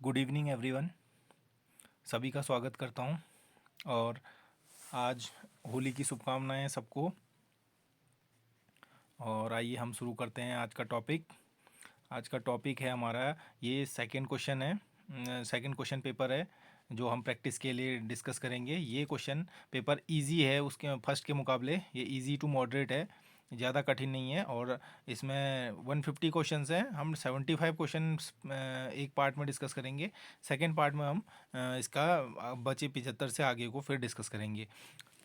Good evening everyone. सभी का स्वागत करता हूं और आज होली की शुभकामनाएं सबको। और आइए हम शुरू करते हैं आज का टॉपिक। आज का टॉपिक है हमारा, ये सेकंड क्वेश्चन है, सेकंड क्वेश्चन पेपर है जो हम प्रैक्टिस के लिए डिस्कस करेंगे। ये क्वेश्चन पेपर इजी है, उसके फर्स्ट के मुकाबले ये इजी टू मॉडरेट है, ज़्यादा कठिन नहीं है। और इसमें 150 क्वेश्चंस हैं, हम 75 क्वेश्चन एक पार्ट में डिस्कस करेंगे। सेकंड पार्ट में हम इसका बचे 75 से आगे को फिर डिस्कस करेंगे।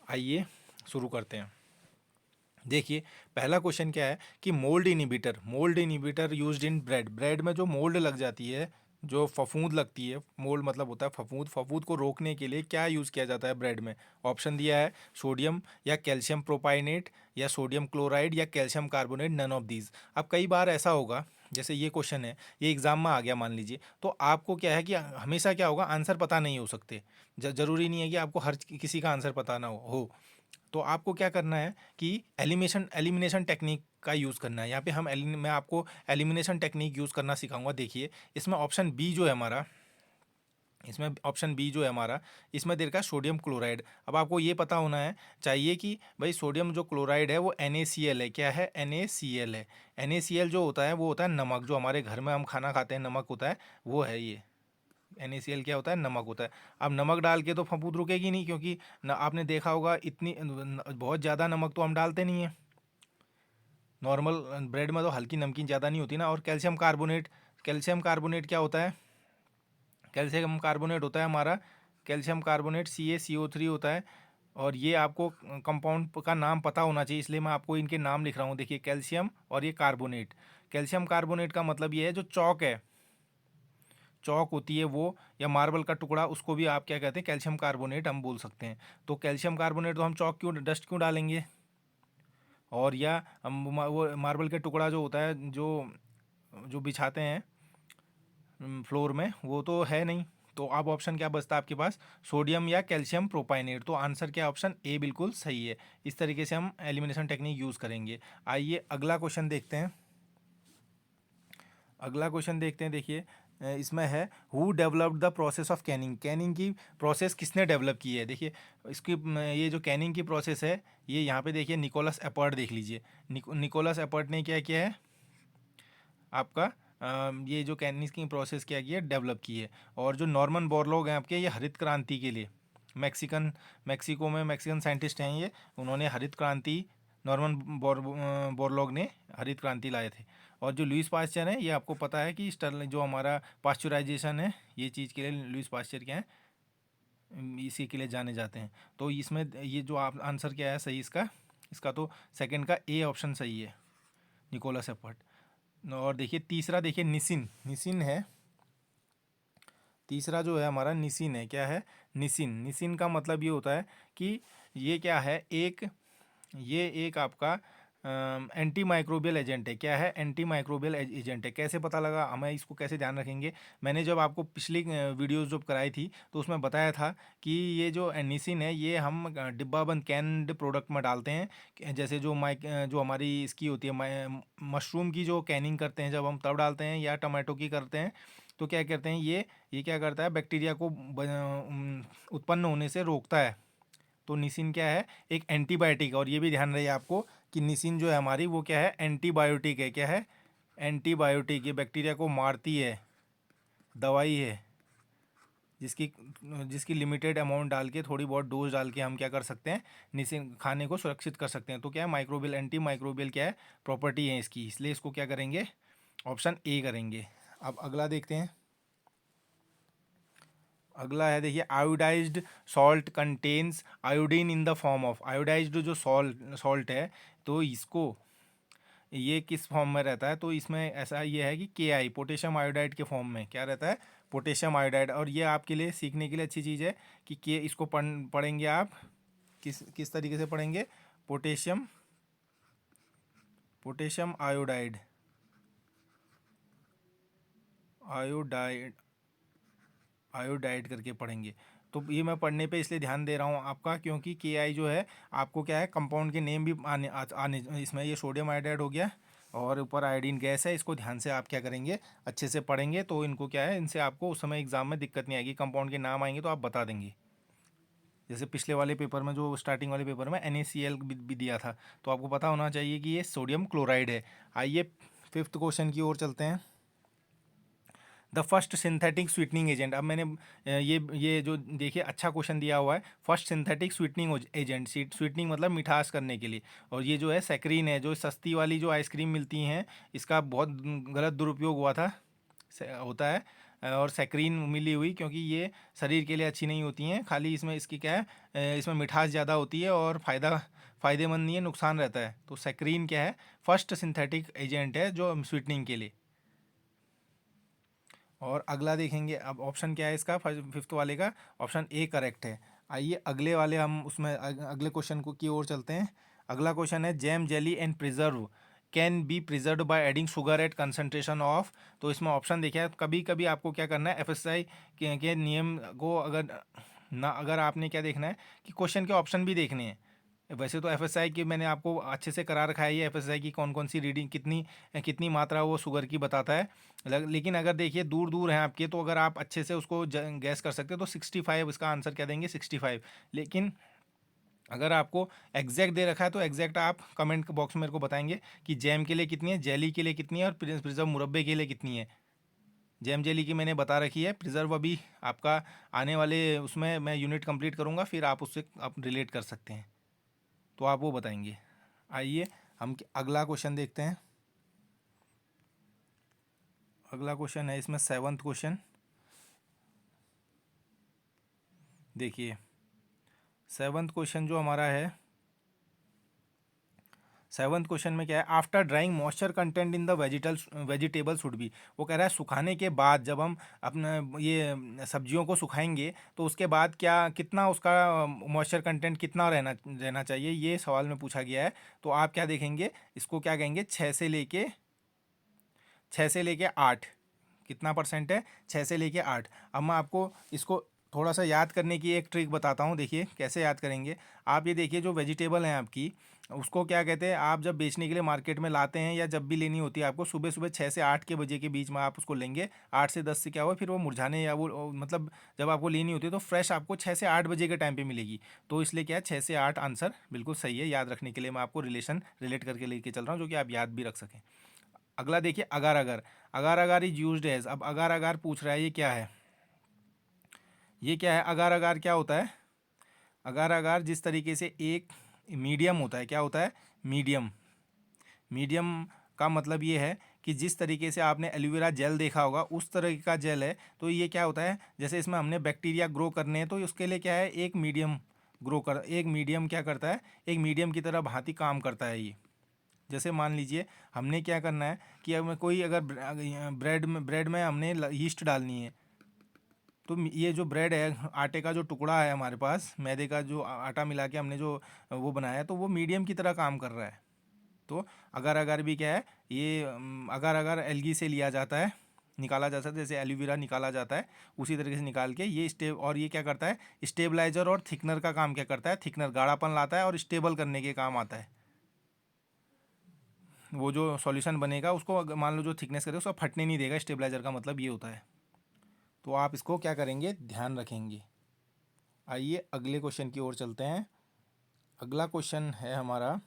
आइए शुरू करते हैं। देखिए पहला क्वेश्चन क्या है कि mould inhibitor used in bread. Bread में जो मोल्ड लग जाती है, जो फफूंद लगती है, मोल्ड मतलब होता है फफूंद, फफूंद को रोकने के लिए क्या यूज़ किया जाता है ब्रेड में। ऑप्शन दिया है सोडियम या कैल्शियम प्रोपाइनेट या सोडियम क्लोराइड या calcium carbonate, none of these. अब कई बार ऐसा होगा, जैसे ये क्वेश्चन है, ये एग्जाम में आ गया मान लीजिए, तो आपको क्या है कि हमेशा क्या होगा, आंसर पता नहीं हो सकते। जरूरी नहीं है कि आपको हर किसी का आंसर पता ना हो। तो आपको क्या करना है कि एलिमिनेशन टेक्निक का यूज़ करना है। यहाँ पे मैं आपको एलिमिनेशन टेक्निक यूज़ करना सिखाऊंगा। देखिए इसमें ऑप्शन बी जो है हमारा, इसमें दे रखा है सोडियम क्लोराइड। अब आपको ये पता होना है चाहिए कि भाई सोडियम जो क्लोराइड है वो NaCl है। क्या है? NaCl है। NaCl जो होता है वो होता है नमक, जो हमारे घर में हम खाना खाते हैं नमक होता है, वो है ये। NaCl क्या होता है? नमक होता है। अब नमक डाल के तो फफूंद रुकेगी नहीं, क्योंकि आपने देखा होगा इतनी बहुत ज़्यादा नमक तो हम डालते नहीं हैं। नॉर्मल ब्रेड में तो हल्की नमकीन ज़्यादा नहीं होती ना। और कैल्शियम कार्बोनेट क्या होता है? कैल्शियम कार्बोनेट होता है हमारा, कैल्शियम कार्बोनेट CaCO3 होता है। और ये आपको कंपाउंड का नाम पता होना चाहिए, इसलिए मैं आपको इनके नाम लिख रहा हूँ। देखिए कैल्शियम और ये कार्बोनेट। कैल्शियम कार्बोनेट का मतलब ये है जो चौक है, चौक होती है वो, या मार्बल का टुकड़ा, उसको भी आप क्या कहते हैं? कैल्शियम कार्बोनेट हम बोल सकते हैं। तो कैल्शियम कार्बोनेट तो हम चौक क्यों, डस्ट क्यों डालेंगे? और या हम वो मार्बल के टुकड़ा जो होता है, जो जो बिछाते हैं फ्लोर में, वो तो है नहीं। तो अब ऑप्शन क्या बचता है आपके पास? सोडियम या कैल्शियम प्रोपाइनेट। तो आंसर क्या? ऑप्शन ए बिल्कुल सही है। इस तरीके से हम एलिमिनेशन टेक्निक यूज़ करेंगे। आइए अगला क्वेश्चन देखते हैं। देखिए इसमें है who developed the process of Canning. Canning की प्रोसेस किसने डेवलप की है? देखिए इसकी ये जो कैनिंग की प्रोसेस है, ये यहाँ पे देखिए निकोलस एपर्ट देख लीजिए। निकोलस एपर्ट ने क्या किया है आपका, ये जो कैनिंग की प्रोसेस क्या की है, डेवलप की है। और जो नॉर्मन बोरलॉग हैं आपके, ये हरित क्रांति के लिए मैक्सिको में मैक्सिकन साइंटिस्ट हैं ये, उन्होंने हरित क्रांति, नॉर्मन बोरलॉग ने हरित क्रांति लाए थे। और जो लुईस पास्चर है, ये आपको पता है कि स्टर्लिंग जो हमारा पास्चुराइजेशन है, ये चीज़ के लिए लुईस पास्चर क्या है, इसी के लिए जाने जाते हैं। तो इसमें ये जो आप आंसर क्या है सही इसका, तो सेकंड का ए ऑप्शन सही है, निकोलस एपर्ट। और देखिए तीसरा, देखिए निसिन है। तीसरा जो है हमारा निसिन है। क्या है? निसिन का मतलब ये होता है कि ये क्या है, ये एक आपका एंटी माइक्रोबियल एजेंट है। क्या है? एंटी माइक्रोबियल एजेंट है। कैसे पता लगा, हमें इसको कैसे ध्यान रखेंगे? मैंने जब आपको पिछली वीडियोस जब कराई थी तो उसमें बताया था कि ये जो एनिसिन है, ये हम डिब्बा बंद कैंड प्रोडक्ट में डालते हैं। जैसे जो हमारी इसकी होती है मशरूम की जो कैनिंग करते हैं, जब हम तब डालते हैं, या टमाटो की करते हैं, तो क्या करते हैं, ये क्या करता है, बैक्टीरिया को उत्पन्न होने से रोकता है। तो निसिन क्या है? एक एंटीबायोटिक। और ये भी ध्यान रहे आपको कि निसिन जो है हमारी, वो क्या है? एंटीबायोटिक है। क्या है? एंटीबायोटिक। ये बैक्टीरिया को मारती है, दवाई है, जिसकी जिसकी लिमिटेड अमाउंट डाल के, थोड़ी बहुत डोज डाल के हम क्या कर सकते हैं, निसिन खाने को सुरक्षित कर सकते हैं। तो क्या है? माइक्रोबियल, एंटी माइक्रोबियल क्या है, प्रॉपर्टी है इसकी, इसलिए इसको क्या करेंगे, ऑप्शन ए करेंगे। अब अगला देखते हैं। अगला है देखिए, iodised salt contains iodine in the form of. Iodised जो सॉल्ट है, तो इसको, ये किस फॉर्म में रहता है? तो इसमें ऐसा ये है कि KI, पोटेशियम आयोडाइड के फॉर्म में क्या रहता है, पोटेशियम आयोडाइड। और ये आपके लिए सीखने के लिए अच्छी चीज़ है कि इसको पढ़ेंगे आप किस किस तरीके से पढ़ेंगे, potassium potassium iodide, iodide iodide करके पढ़ेंगे। तो ये मैं पढ़ने पे इसलिए ध्यान दे रहा हूँ आपका, क्योंकि KI जो है आपको क्या है, कंपाउंड के नेम भी आने इसमें, ये सोडियम आयोडाइड हो गया, और ऊपर आयोडीन गैस है, इसको ध्यान से आप क्या करेंगे, अच्छे से पढ़ेंगे तो इनको क्या है, इनसे आपको उस समय एग्जाम में दिक्कत नहीं आएगी। कंपाउंड के नाम आएंगे तो आप बता देंगे। जैसे पिछले वाले पेपर में, जो स्टार्टिंग वाले पेपर में NaCl भी दिया था, तो आपको पता होना चाहिए कि ये सोडियम क्लोराइड है। आइए फिफ्थ क्वेश्चन की ओर चलते हैं। The first synthetic sweetening agent. अब मैंने ये जो देखिए अच्छा क्वेश्चन दिया हुआ है, first synthetic sweetening agent, sweetening मतलब मिठास करने के लिए। और ये जो है सैकरीन है, जो सस्ती वाली जो आइसक्रीम मिलती हैं, इसका बहुत गलत दुरुपयोग हुआ था, होता है। और सैकरीन मिली हुई, क्योंकि ये शरीर के लिए अच्छी नहीं होती हैं, खाली इसमें इसकी क्या है, इसमें मिठास ज़्यादा होती है और फ़ायदेमंद नहीं है, नुकसान रहता है। तो सैकरीन क्या है, फर्स्ट सिंथेटिक एजेंट है जो स्वीटनिंग के लिए। और अगला देखेंगे, अब ऑप्शन क्या है इसका, फिफ्थ वाले का ऑप्शन ए करेक्ट है। आइए अगले वाले हम उसमें अगले क्वेश्चन को की ओर चलते हैं। अगला क्वेश्चन है, jam jelly and preserve can be preserve by adding sugar at concentration of. तो इसमें ऑप्शन देखिए, कभी कभी आपको क्या करना है, FSI के नियम को अगर आपने क्या देखना है कि क्वेश्चन के ऑप्शन भी देखने हैं। वैसे तो FSI की मैंने आपको अच्छे से करा रखा है, ये FSI की कौन कौन सी रीडिंग, कितनी कितनी मात्रा वो शुगर की बताता है। लेकिन अगर देखिए दूर दूर हैं आपके, तो अगर आप अच्छे से उसको गैस कर सकते हैं तो 65, इसका आंसर क्या देंगे, 65। लेकिन अगर आपको एग्जैक्ट दे रखा है तो एग्जैक्ट आप कमेंट बॉक्स में मेरे को बताएंगे कि जैम के लिए कितनी है, जेली के लिए कितनी है, और प्रिजर्व मुरब्बे के लिए कितनी है। जैम जेली की मैंने बता रखी है, प्रिजर्व अभी आपका आने वाले उसमें मैं यूनिट कंप्लीट करूँगा, फिर आप उससे आप रिलेट कर सकते हैं, तो आप वो बताएंगे। आइए हम अगला क्वेश्चन देखते हैं। अगला क्वेश्चन है इसमें सेवन्थ क्वेश्चन। देखिए सेवन्थ क्वेश्चन जो हमारा है, सेवन्थ क्वेश्चन में क्या है, after drawing moisture content in the vegetable should be. वो कह रहा है सुखाने के बाद, जब हम अपने ये सब्जियों को सुखाएंगे तो उसके बाद क्या, कितना उसका मॉइस्चर कंटेंट कितना रहना रहना चाहिए, ये सवाल में पूछा गया है। तो आप क्या देखेंगे, इसको क्या कहेंगे, 6 से लेके 8, कितना परसेंट है, 6 से लेके 8। अब मैं आपको इसको थोड़ा सा याद करने की एक ट्रिक बताता हूँ, देखिए कैसे याद करेंगे। आप ये देखिए, जो वेजिटेबल हैं आपकी, उसको क्या कहते हैं, आप जब बेचने के लिए मार्केट में लाते हैं या जब भी लेनी होती है आपको, सुबह सुबह 6 से 8 के बजे के बीच में आप उसको लेंगे। 8 से 10 से क्या हुआ, फिर वो मुरझाने या वो मतलब जब आपको लेनी होती है तो फ्रेश आपको 6 से 8 बजे के टाइम पे मिलेगी। तो इसलिए क्या है, 6 से 8 आंसर बिल्कुल सही है। याद रखने के लिए मैं आपको रिलेट करके लेके चल रहा हूँ, जो कि आप याद भी रख सकें। अगला देखिए, अगार अगार, अगार अगार इज यूज्ड एज। अब अगार अगार पूछ रहा है, ये क्या है, ये क्या है, अगार अगार क्या होता है। अगार अगार जिस तरीके से एक मीडियम होता है, क्या होता है, मीडियम। मीडियम का मतलब ये है कि जिस तरीके से आपने एलोवेरा जेल देखा होगा उस तरह का जेल है। तो ये क्या होता है, जैसे इसमें हमने बैक्टीरिया ग्रो करने हैं, तो उसके लिए क्या है, एक मीडियम क्या करता है, एक मीडियम की तरह भांति काम करता है ये। जैसे मान लीजिए हमने क्या करना है कि हमें कोई अगर ब्रेड में हमने यीस्ट डालनी है, तो ये जो ब्रेड है, आटे का जो टुकड़ा है हमारे पास, मैदे का जो आटा मिला के हमने जो वो बनाया है, तो वो मीडियम की तरह काम कर रहा है। तो अगर अगर भी क्या है, ये अगर अगर एलगी से लिया जाता है, निकाला जा सकता है, जैसे एलोवेरा निकाला जाता है उसी तरीके से निकाल के ये और ये क्या करता है, स्टेबलाइजर और थिकनर का काम क्या करता है, थिकनर गाढ़ापन लाता है और स्टेबल करने के काम आता है। वो जो सॉल्यूशन बनेगा उसको मान लो जो थिकनेस करे उसको फटने नहीं देगा, स्टेबलाइजर का मतलब ये होता है। तो आप इसको क्या करेंगे, ध्यान रखेंगे। आइए अगले क्वेश्चन की ओर चलते हैं। अगला क्वेश्चन है हमारा,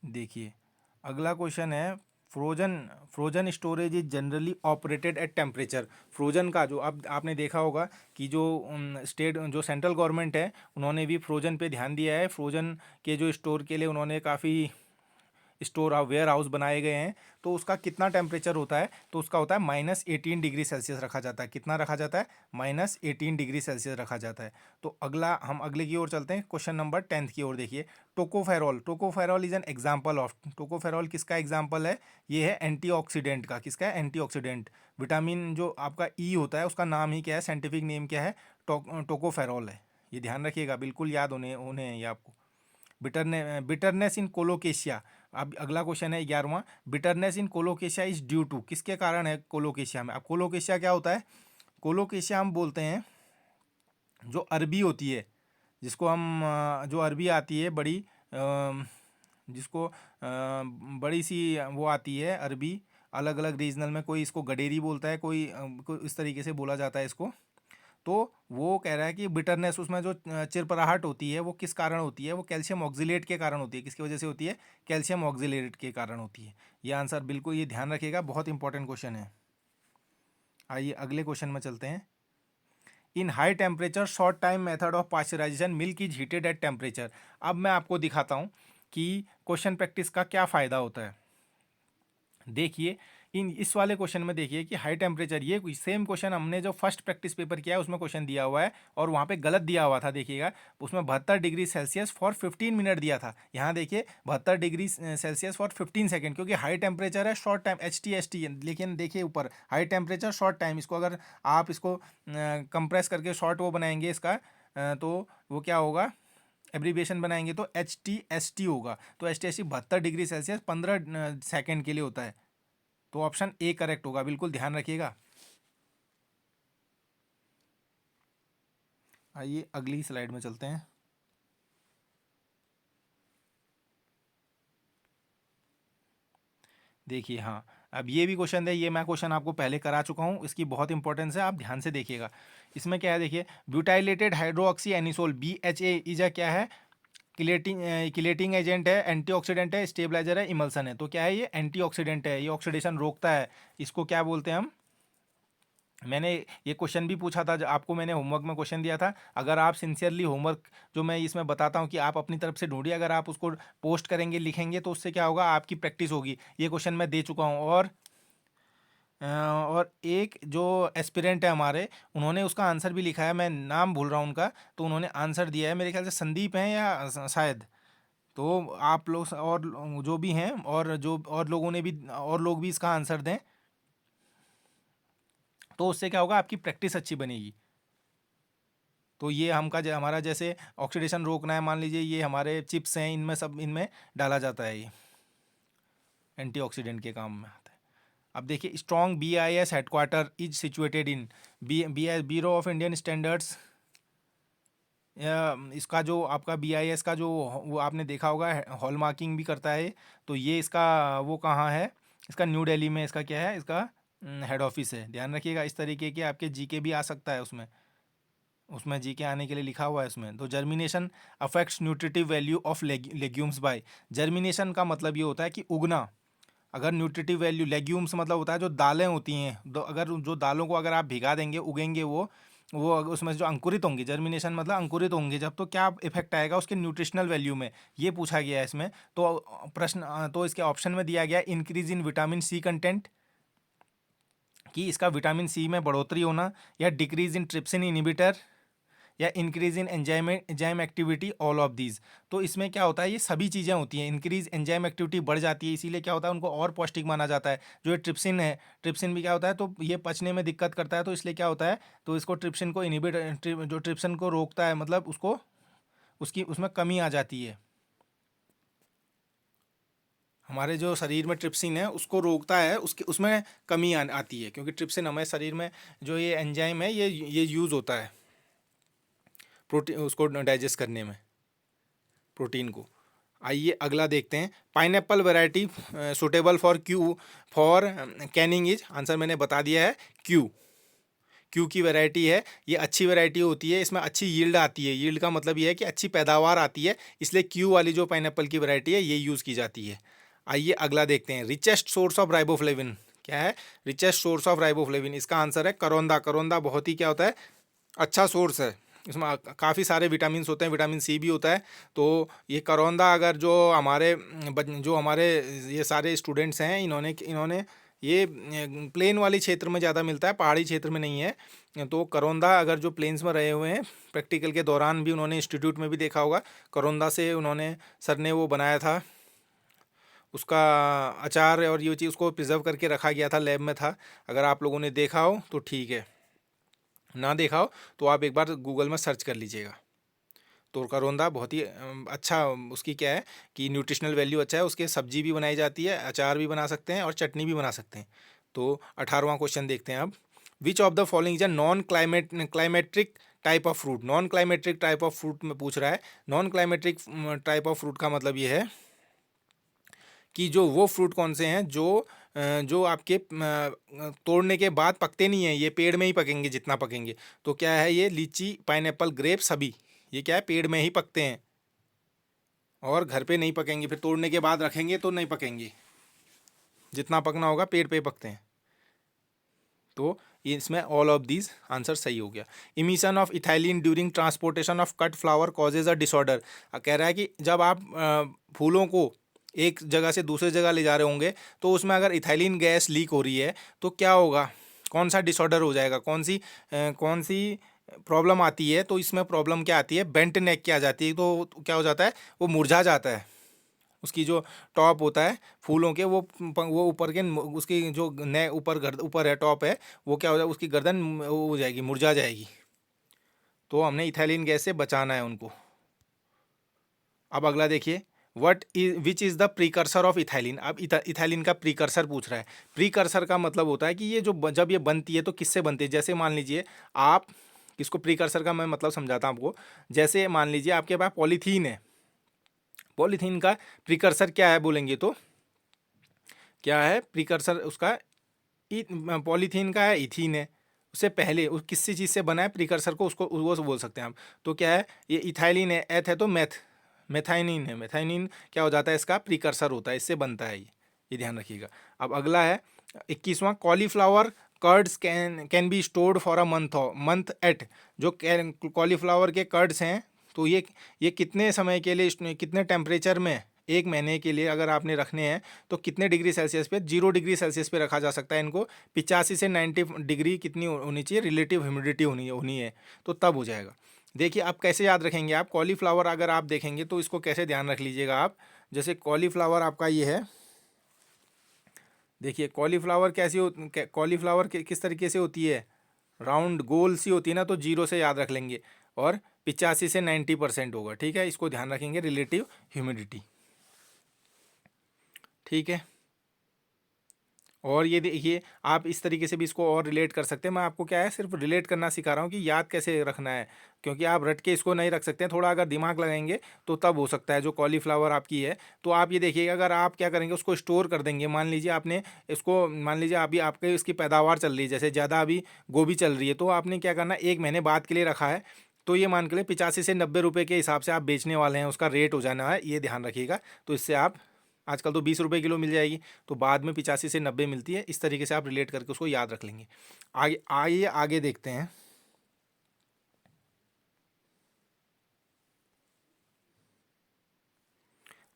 देखिए अगला क्वेश्चन है, frozen frozen storage is generally operated at temperature. Frozen का जो, अब आपने देखा होगा कि जो स्टेट जो सेंट्रल गवर्नमेंट है, उन्होंने भी फ्रोजन पे ध्यान दिया है। फ्रोजन के जो स्टोर के लिए उन्होंने काफ़ी स्टोर वेयर हाउस बनाए गए हैं। तो उसका कितना टेम्परेचर होता है, तो उसका होता है -18 डिग्री सेल्सियस रखा जाता है। कितना रखा जाता है, -18 डिग्री सेल्सियस रखा जाता है। तो हम अगले की ओर चलते हैं, क्वेश्चन नंबर 10 की ओर देखिए। Tocopherol, tocopherol is an example of, tocopherol किसका एग्जाम्पल है, ये है एंटीऑक्सीडेंट का। किसका है, एंटीऑक्सीडेंट। विटामिन जो आपका ई होता है उसका नाम ही क्या है, साइंटिफिक नेम क्या है, टोकोफेरॉल है। ये ध्यान रखिएगा, बिल्कुल याद होने होने हैं ये आपको। Bitterness in colocasia. अब अगला क्वेश्चन है 11वां, bitterness in colocasia is due to, किसके कारण है कोलोकेशिया में। अब कोलोकेशिया क्या होता है, कोलोकेशिया हम बोलते हैं जो अरबी होती है, जिसको हम जो अरबी आती है बड़ी जिसको बड़ी सी वो आती है अरबी, अलग अलग रीजनल में कोई इसको गडेरी बोलता है, कोई इस तरीके से बोला जाता है इसको। तो वो कह रहा है कि बिटरनेस, उसमें जो चिरपराहट होती है वो किस कारण होती है, वो कैल्शियम ऑक्जिलेट के कारण होती है। किसकी वजह से होती है? कैल्शियम ऑक्जिलेट के कारण होती है। ये आंसर बिल्कुल ये ध्यान रखिएगा, बहुत इंपॉर्टेंट क्वेश्चन है। आइए अगले क्वेश्चन में चलते हैं। In high temperature short time method of pasteurisation milk is heated at temperature. अब मैं आपको दिखाता हूँ कि क्वेश्चन प्रैक्टिस का क्या फ़ायदा होता है। देखिए इस वाले क्वेश्चन में देखिए कि हाई टेम्परेचर, ये सेम क्वेश्चन हमने जो फर्स्ट प्रैक्टिस पेपर किया है उसमें क्वेश्चन दिया हुआ है और वहाँ पे गलत दिया हुआ था। देखिएगा उसमें 72 डिग्री सेल्सियस फॉर 15 मिनट दिया था, यहाँ देखिए 72 डिग्री सेल्सियस फॉर 15 सेकेंड, क्योंकि हाई टेम्परेचर है शॉर्ट टाइम HT लेकिन देखिए ऊपर हाई टेम्परेचर शॉर्ट टाइम, इसको अगर आप इसको कंप्रेस करके शॉर्ट वो बनाएंगे इसका तो वो क्या होगा, एब्रीविएशन बनाएंगे तो HTST होगा। तो HTST 72 डिग्री सेल्सियस 15 सेकेंड के लिए होता है। तो ऑप्शन ए करेक्ट होगा, बिल्कुल ध्यान रखिएगा। आइए अगली स्लाइड में चलते हैं। देखिए हाँ, अब ये भी क्वेश्चन है, ये मैं क्वेश्चन आपको पहले करा चुका हूँ, इसकी बहुत इंपॉर्टेंस है, आप ध्यान से देखिएगा। इसमें क्या है देखिए, butylated hydroxy anisole BHA is क्या है, किलेटिंग एजेंट है, एंटीऑक्सीडेंट है, स्टेबलाइजर है, इमल्सन है। तो क्या है, ये एंटीऑक्सीडेंट है, ये ऑक्सीडेशन रोकता है। इसको क्या बोलते हैं हम, मैंने ये क्वेश्चन भी पूछा था आपको, मैंने होमवर्क में क्वेश्चन दिया था। अगर आप सिंसियरली होमवर्क जो मैं इसमें बताता हूँ कि आप अपनी तरफ से ढूंढिए, अगर आप उसको पोस्ट करेंगे लिखेंगे तो उससे क्या होगा, आपकी प्रैक्टिस होगी। ये क्वेश्चन मैं दे चुका हूँ। और एक जो एस्पिरेंट है हमारे, उन्होंने उसका आंसर भी लिखा है, मैं नाम भूल रहा हूँ उनका, तो उन्होंने आंसर दिया है, मेरे ख्याल से संदीप हैं या शायद। तो आप लोग और जो भी हैं और जो और लोगों ने भी, और लोग भी इसका आंसर दें, तो उससे क्या होगा, आपकी प्रैक्टिस अच्छी बनेगी। तो ये हमारा जैसे ऑक्सीडेशन रोकना है, मान लीजिए ये हमारे चिप्स हैं, इनमें सब इनमें डाला जाता है, ये एंटीऑक्सीडेंट के काम में आता है। अब देखिए, strong BIS headquarter is situated in bureau of Indian standards. इसका जो आपका BIS का जो वो आपने देखा होगा, हॉल मार्किंग भी करता है, तो ये इसका वो कहाँ है, इसका न्यू दिल्ली में इसका क्या है, इसका हेड ऑफिस है। ध्यान रखिएगा, इस तरीके के आपके GK भी आ सकता है उसमें, GK आने के लिए लिखा हुआ है उसमें। तो germination affects nutritive value of legumes by, germination का मतलब ये होता है कि उगना। अगर न्यूट्रिटिव वैल्यू, लेग्यूम्स मतलब होता है जो दालें होती हैं, अगर जो दालों को अगर आप भिगा देंगे उगेंगे उसमें जो अंकुरित होंगे, जर्मिनेशन मतलब अंकुरित होंगे जब, तो क्या इफेक्ट आएगा उसके न्यूट्रिशनल वैल्यू में, ये पूछा गया है इसमें। तो प्रश्न तो इसके ऑप्शन में दिया गया increase in vitamin C content, कि इसका विटामिन C में बढ़ोतरी होना, या डिक्रीज इन ट्रिप्सिन इनिबिटर, या increase in enzyme activity, all of these. तो इसमें क्या होता है, ये सभी चीज़ें होती हैं। इंक्रीज एंजाइम एक्टिविटी बढ़ जाती है, इसीलिए क्या होता है, उनको और पौष्टिक माना जाता है। जो ये ट्रिप्सिन है, ट्रिप्सिन भी क्या होता है, तो ये पचने में दिक्कत करता है, तो इसलिए क्या होता है, तो इसको ट्रिप्सिन को जो ट्रिप्सिन को रोकता है, मतलब उसको उसकी उसमें कमी आ जाती है। हमारे जो शरीर में ट्रिप्सिन है उसको रोकता है, उसके उसमें कमी आती है, क्योंकि ट्रिप्सिन हमारे शरीर में जो ये एंजाइम है, ये यूज़ होता है प्रोटीन उसको डाइजेस्ट करने में, प्रोटीन को। आइए अगला देखते हैं, pineapple variety suitable for Canning is, answer मैंने बता दिया है, क्यू की वैरायटी है, ये अच्छी वैरायटी होती है, इसमें अच्छी यील्ड आती है। यील्ड का मतलब ये है कि अच्छी पैदावार आती है, इसलिए क्यू वाली जो पाइनएप्पल की वैरायटी है ये यूज़ की जाती है। आइए अगला देखते हैं, रिचेस्ट सोर्स ऑफ राइबोफ्लेविन क्या है, रिचेस्ट सोर्स ऑफ राइबोफ्लेविन, इसका आंसर है करौंदा। करौंदा बहुत ही क्या होता है, अच्छा सोर्स है, इसमें काफ़ी सारे विटामिन्स होते हैं, विटामिन C भी होता है। तो ये करौंदा, अगर जो हमारे ये सारे स्टूडेंट्स हैं, इन्होंने इन्होंने ये प्लेन वाली क्षेत्र में ज़्यादा मिलता है, पहाड़ी क्षेत्र में नहीं है। तो करौंदा अगर जो प्लेन्स में रहे हुए हैं, प्रैक्टिकल के दौरान भी उन्होंने इंस्टीट्यूट में भी देखा होगा, करौंदा से उन्होंने सर ने वो बनाया था, उसका अचार, और ये चीज़ उसको प्रिजर्व करके रखा गया था, लैब में था। अगर आप लोगों ने देखा हो तो ठीक है, ना देखा हो तो आप एक बार गूगल में सर्च कर लीजिएगा। तो करौंदा बहुत ही अच्छा, उसकी क्या है कि न्यूट्रिशनल वैल्यू अच्छा है, उसके सब्जी भी बनाई जाती है, अचार भी बना सकते हैं और चटनी भी बना सकते हैं। तो 18वां क्वेश्चन देखते हैं अब, विच of the following is a non climacteric type of fruit. Non climacteric type of fruit में पूछ रहा है। Non climacteric type of fruit का मतलब ये है कि जो वो फ्रूट कौन से हैं जो आपके तोड़ने के बाद पकते नहीं हैं, ये पेड़ में ही पकेंगे जितना पकेंगे। तो क्या है, ये लीची, पाइनएप्पल, ग्रेप सभी ये क्या है, पेड़ में ही पकते हैं और घर पे नहीं पकेंगे, फिर तोड़ने के बाद रखेंगे तो नहीं पकेंगे, जितना पकना होगा पेड़ पे पकते हैं। तो इसमें ऑल ऑफ दीज आंसर सही हो गया। Emission of ethylene during transportation of cut flower causes a disorder. कह रहा है कि जब आप फूलों को एक जगह से दूसरे जगह ले जा रहे होंगे तो उसमें अगर इथाइलिन गैस लीक हो रही है तो क्या होगा, कौन सा डिसऑर्डर हो जाएगा, कौन सी प्रॉब्लम आती है। तो इसमें प्रॉब्लम क्या आती है, बेंट नेक की आ जाती है। तो क्या हो जाता है, वो मुरझा जाता है, उसकी जो टॉप होता है फूलों के, वो ऊपर के उसकी जो नए ऊपर है, टॉप है, वो क्या हो जाए, उसकी गर्दन वो हो जाएगी, मुरझा जाएगी। तो हमने इथाइलिन गैस से बचाना है उनको। अब अगला देखिए, which is the precursor of ethylene. अब इथाइलिन का प्रीकर्सर पूछ रहा है। प्रीकर्सर का मतलब होता है कि ये जो जब ये बनती है तो किससे बनती है। जैसे मान लीजिए आप, इसको प्रीकर्सर का मैं मतलब समझाता हूँ आपको। जैसे मान लीजिए आपके पास पॉलीथीन है, पॉलीथीन का प्रीकर्सर क्या है बोलेंगे तो क्या है प्रीकर्सर उसका, पॉलीथीन का है इथीन है। उससे पहले उस किसी चीज़ से बना है प्रीकर्सर को, उसको वो बोल सकते हैं हम। तो क्या है, ये इथाइलिन है, एथ है तो मेथाइनिन है। मेथाइनिन क्या हो जाता है, इसका प्रीकर्सर होता है, इससे बनता है ये ध्यान रखिएगा। अब अगला है 21वां, cauliflower curds can be stored for a month at. जो कॉलीफ्लावर के कर्ड्स हैं तो ये कितने समय के लिए, कितने टेम्परेचर में, एक महीने के लिए अगर आपने रखने हैं तो कितने डिग्री सेल्सियस पे, 0 डिग्री सेल्सियस पे रखा जा सकता है इनको। 85 से 90 डिग्री कितनी होनी चाहिए, रिलेटिव ह्यूमिडिटी होनी है, तो तब हो जाएगा। देखिए आप कैसे याद रखेंगे, आप कॉलीफ्लावर अगर आप देखेंगे तो इसको कैसे ध्यान रख लीजिएगा आप। जैसे कॉलीफ्लावर आपका ये है, देखिए कॉलीफ्लावर कॉलीफ्लावर किस तरीके से होती है, राउंड गोल सी होती है ना, तो 0 से याद रख लेंगे और 85 से 90% होगा। ठीक है, इसको ध्यान रखेंगे, रिलेटिव ह्यूमिडिटी। ठीक है, और ये देखिए आप इस तरीके से भी इसको और रिलेट कर सकते हैं। मैं आपको क्या है, सिर्फ रिलेट करना सिखा रहा हूँ कि याद कैसे रखना है, क्योंकि आप रट के इसको नहीं रख सकते हैं, थोड़ा अगर दिमाग लगाएंगे तो तब हो सकता है। जो कॉलीफ्लावर आपकी है, तो आप ये देखिएगा, अगर आप क्या करेंगे, उसको स्टोर कर देंगे। मान लीजिए आपने इसको, मान लीजिए अभी आपके इसकी पैदावार चल रही है, जैसे ज़्यादा अभी गोभी चल रही है, तो आपने क्या करना, 1 महीने बाद के लिए रखा है, तो ये मान के लिए 85 से 90 रुपये के हिसाब से आप बेचने वाले हैं, उसका रेट हो जाना है, ये ध्यान रखिएगा। तो इससे आप, आजकल तो 20 रुपये किलो मिल जाएगी, तो बाद में 85 से 90 मिलती है। इस तरीके से आप रिलेट करके उसको याद रख लेंगे। आगे आइए आगे देखते हैं।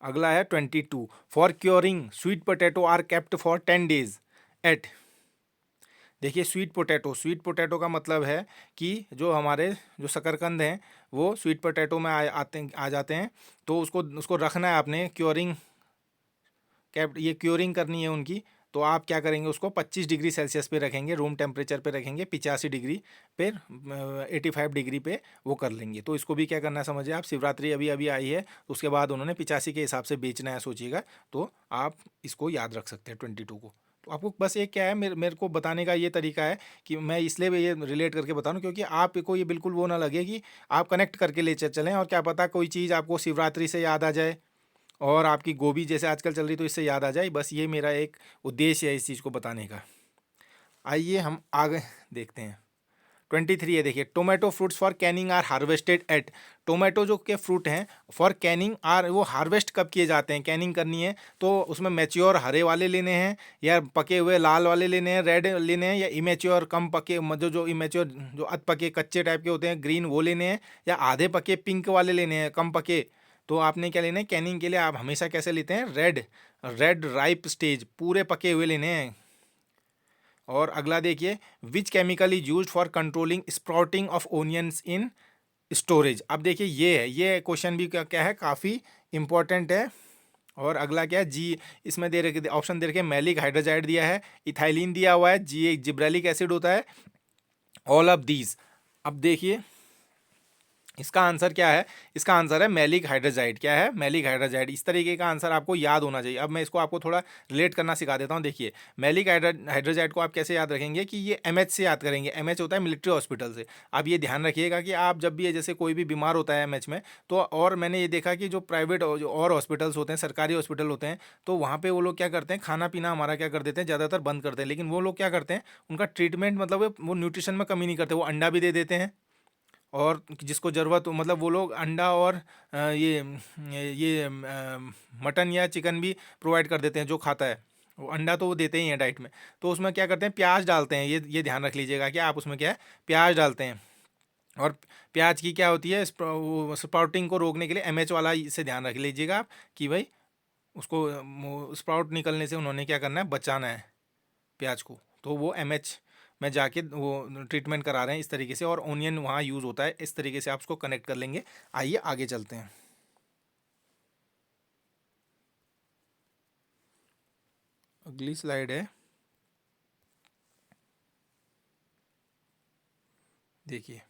अगला है 22, for curing sweet potato are kept for 10 days at. देखिए स्वीट पोटैटो का मतलब है कि जो हमारे जो शकरकंद हैं वो स्वीट पोटैटो में आ जाते हैं। तो उसको उसको रखना है आपने, क्योरिंग कैप, ये क्योरिंग करनी है उनकी। तो आप क्या करेंगे, उसको 25 डिग्री सेल्सियस पे रखेंगे, रूम टेम्परेचर पे रखेंगे, 85 डिग्री पे, 85 डिग्री पे वो कर लेंगे। तो इसको भी क्या करना है समझिए आप, शिवरात्रि अभी अभी आई है, तो उसके बाद उन्होंने 85 के हिसाब से बेचना है, सोचिएगा। तो आप इसको याद रख सकते हैं 22 को। तो आपको बस एक क्या है, मेरे को बताने का ये तरीका है कि मैं इसलिए भी ये रिलेट करके बता रहा हूँ, क्योंकि आपको ये बिल्कुल वो ना लगे कि आप कनेक्ट करके ले चलें, और क्या पता कोई चीज़ आपको शिवरात्रि से याद आ जाए और आपकी गोभी जैसे आजकल चल रही तो इससे याद आ जाए। बस ये मेरा एक उद्देश्य है इस चीज़ को बताने का। आइए हम आगे देखते हैं। 23 है, देखिए tomato fruits for canning are harvested at. Tomato जो के फ्रूट हैं फॉर कैनिंग आर, वो हार्वेस्ट कब किए जाते हैं, कैनिंग करनी है तो उसमें मैच्योर हरे वाले लेने हैं, या पके हुए लाल वाले लेने हैं, रेड लेने हैं, या इमेच्योर कम पके, जो इमेच्योर जो अध पके कच्चे टाइप के होते हैं ग्रीन, वो लेने हैं, या आधे पके पिंक वाले लेने हैं, कम पके। तो आपने क्या लेना है, कैनिंग के लिए आप हमेशा कैसे लेते हैं, रेड रेड राइप स्टेज, पूरे पके हुए लेने हैं। और अगला देखिए, which chemical is use for controlling sprouting of onions in storage. अब देखिए ये है, ये क्वेश्चन भी क्या क्या है, काफ़ी इंपॉर्टेंट है। और अगला क्या है, जी, इसमें दे रखे ऑप्शन दे रखे, मैलिक हाइड्रोजाइड दिया है, इथाइलिन दिया हुआ है, जी एक जिब्रेलिक एसिड होता है, ऑल ऑफ दीज। अब देखिए इसका आंसर क्या है? इसका आंसर है मैलिक हाइड्रोजाइड। क्या है? मैलिक हाइड्रोजाइड। इस तरीके का आंसर आपको याद होना चाहिए। अब मैं इसको आपको थोड़ा रिलेट करना सिखा देता हूँ। देखिए, मैलिक हाइड्रोजाइड को आप कैसे याद रखेंगे कि ये एमएच से याद करेंगे। एमएच होता है मिलिट्री हॉस्पिटल से। आप ये ध्यान रखिएगा कि आप जब भी ये जैसे कोई भी बीमार होता है एमएच में, तो और मैंने ये देखा कि जो प्राइवेट और हॉस्पिटल्स होते हैं, सरकारी हॉस्पिटल होते हैं, तो वहाँ पे वो लोग क्या करते हैं, खाना पीना हमारा क्या कर देते हैं, ज़्यादातर बंद करते हैं। लेकिन वो लोग क्या करते हैं, उनका ट्रीटमेंट मतलब वो न्यूट्रिशन में कमी नहीं करते। वो अंडा भी दे देते हैं, और जिसको ज़रूरत हो मतलब वो लोग अंडा और मटन या चिकन भी प्रोवाइड कर देते हैं। जो खाता है वो अंडा तो वो देते ही हैं डाइट में। तो उसमें क्या करते हैं, प्याज डालते हैं। ये ध्यान रख लीजिएगा कि आप उसमें क्या है, प्याज डालते हैं। और प्याज की क्या होती है, स्प्राउटिंग को रोकने के लिए एमएच वाला इसे ध्यान रख लीजिएगा आप कि भाई उसको स्प्राउट निकलने से उन्होंने क्या करना है, बचाना है प्याज को। तो वो एमएच में जाके वो ट्रीटमेंट करा रहे हैं इस तरीके से, और ओनियन वहाँ यूज़ होता है। इस तरीके से आप उसको कनेक्ट कर लेंगे। आइए आगे चलते हैं। अगली स्लाइड है, देखिए,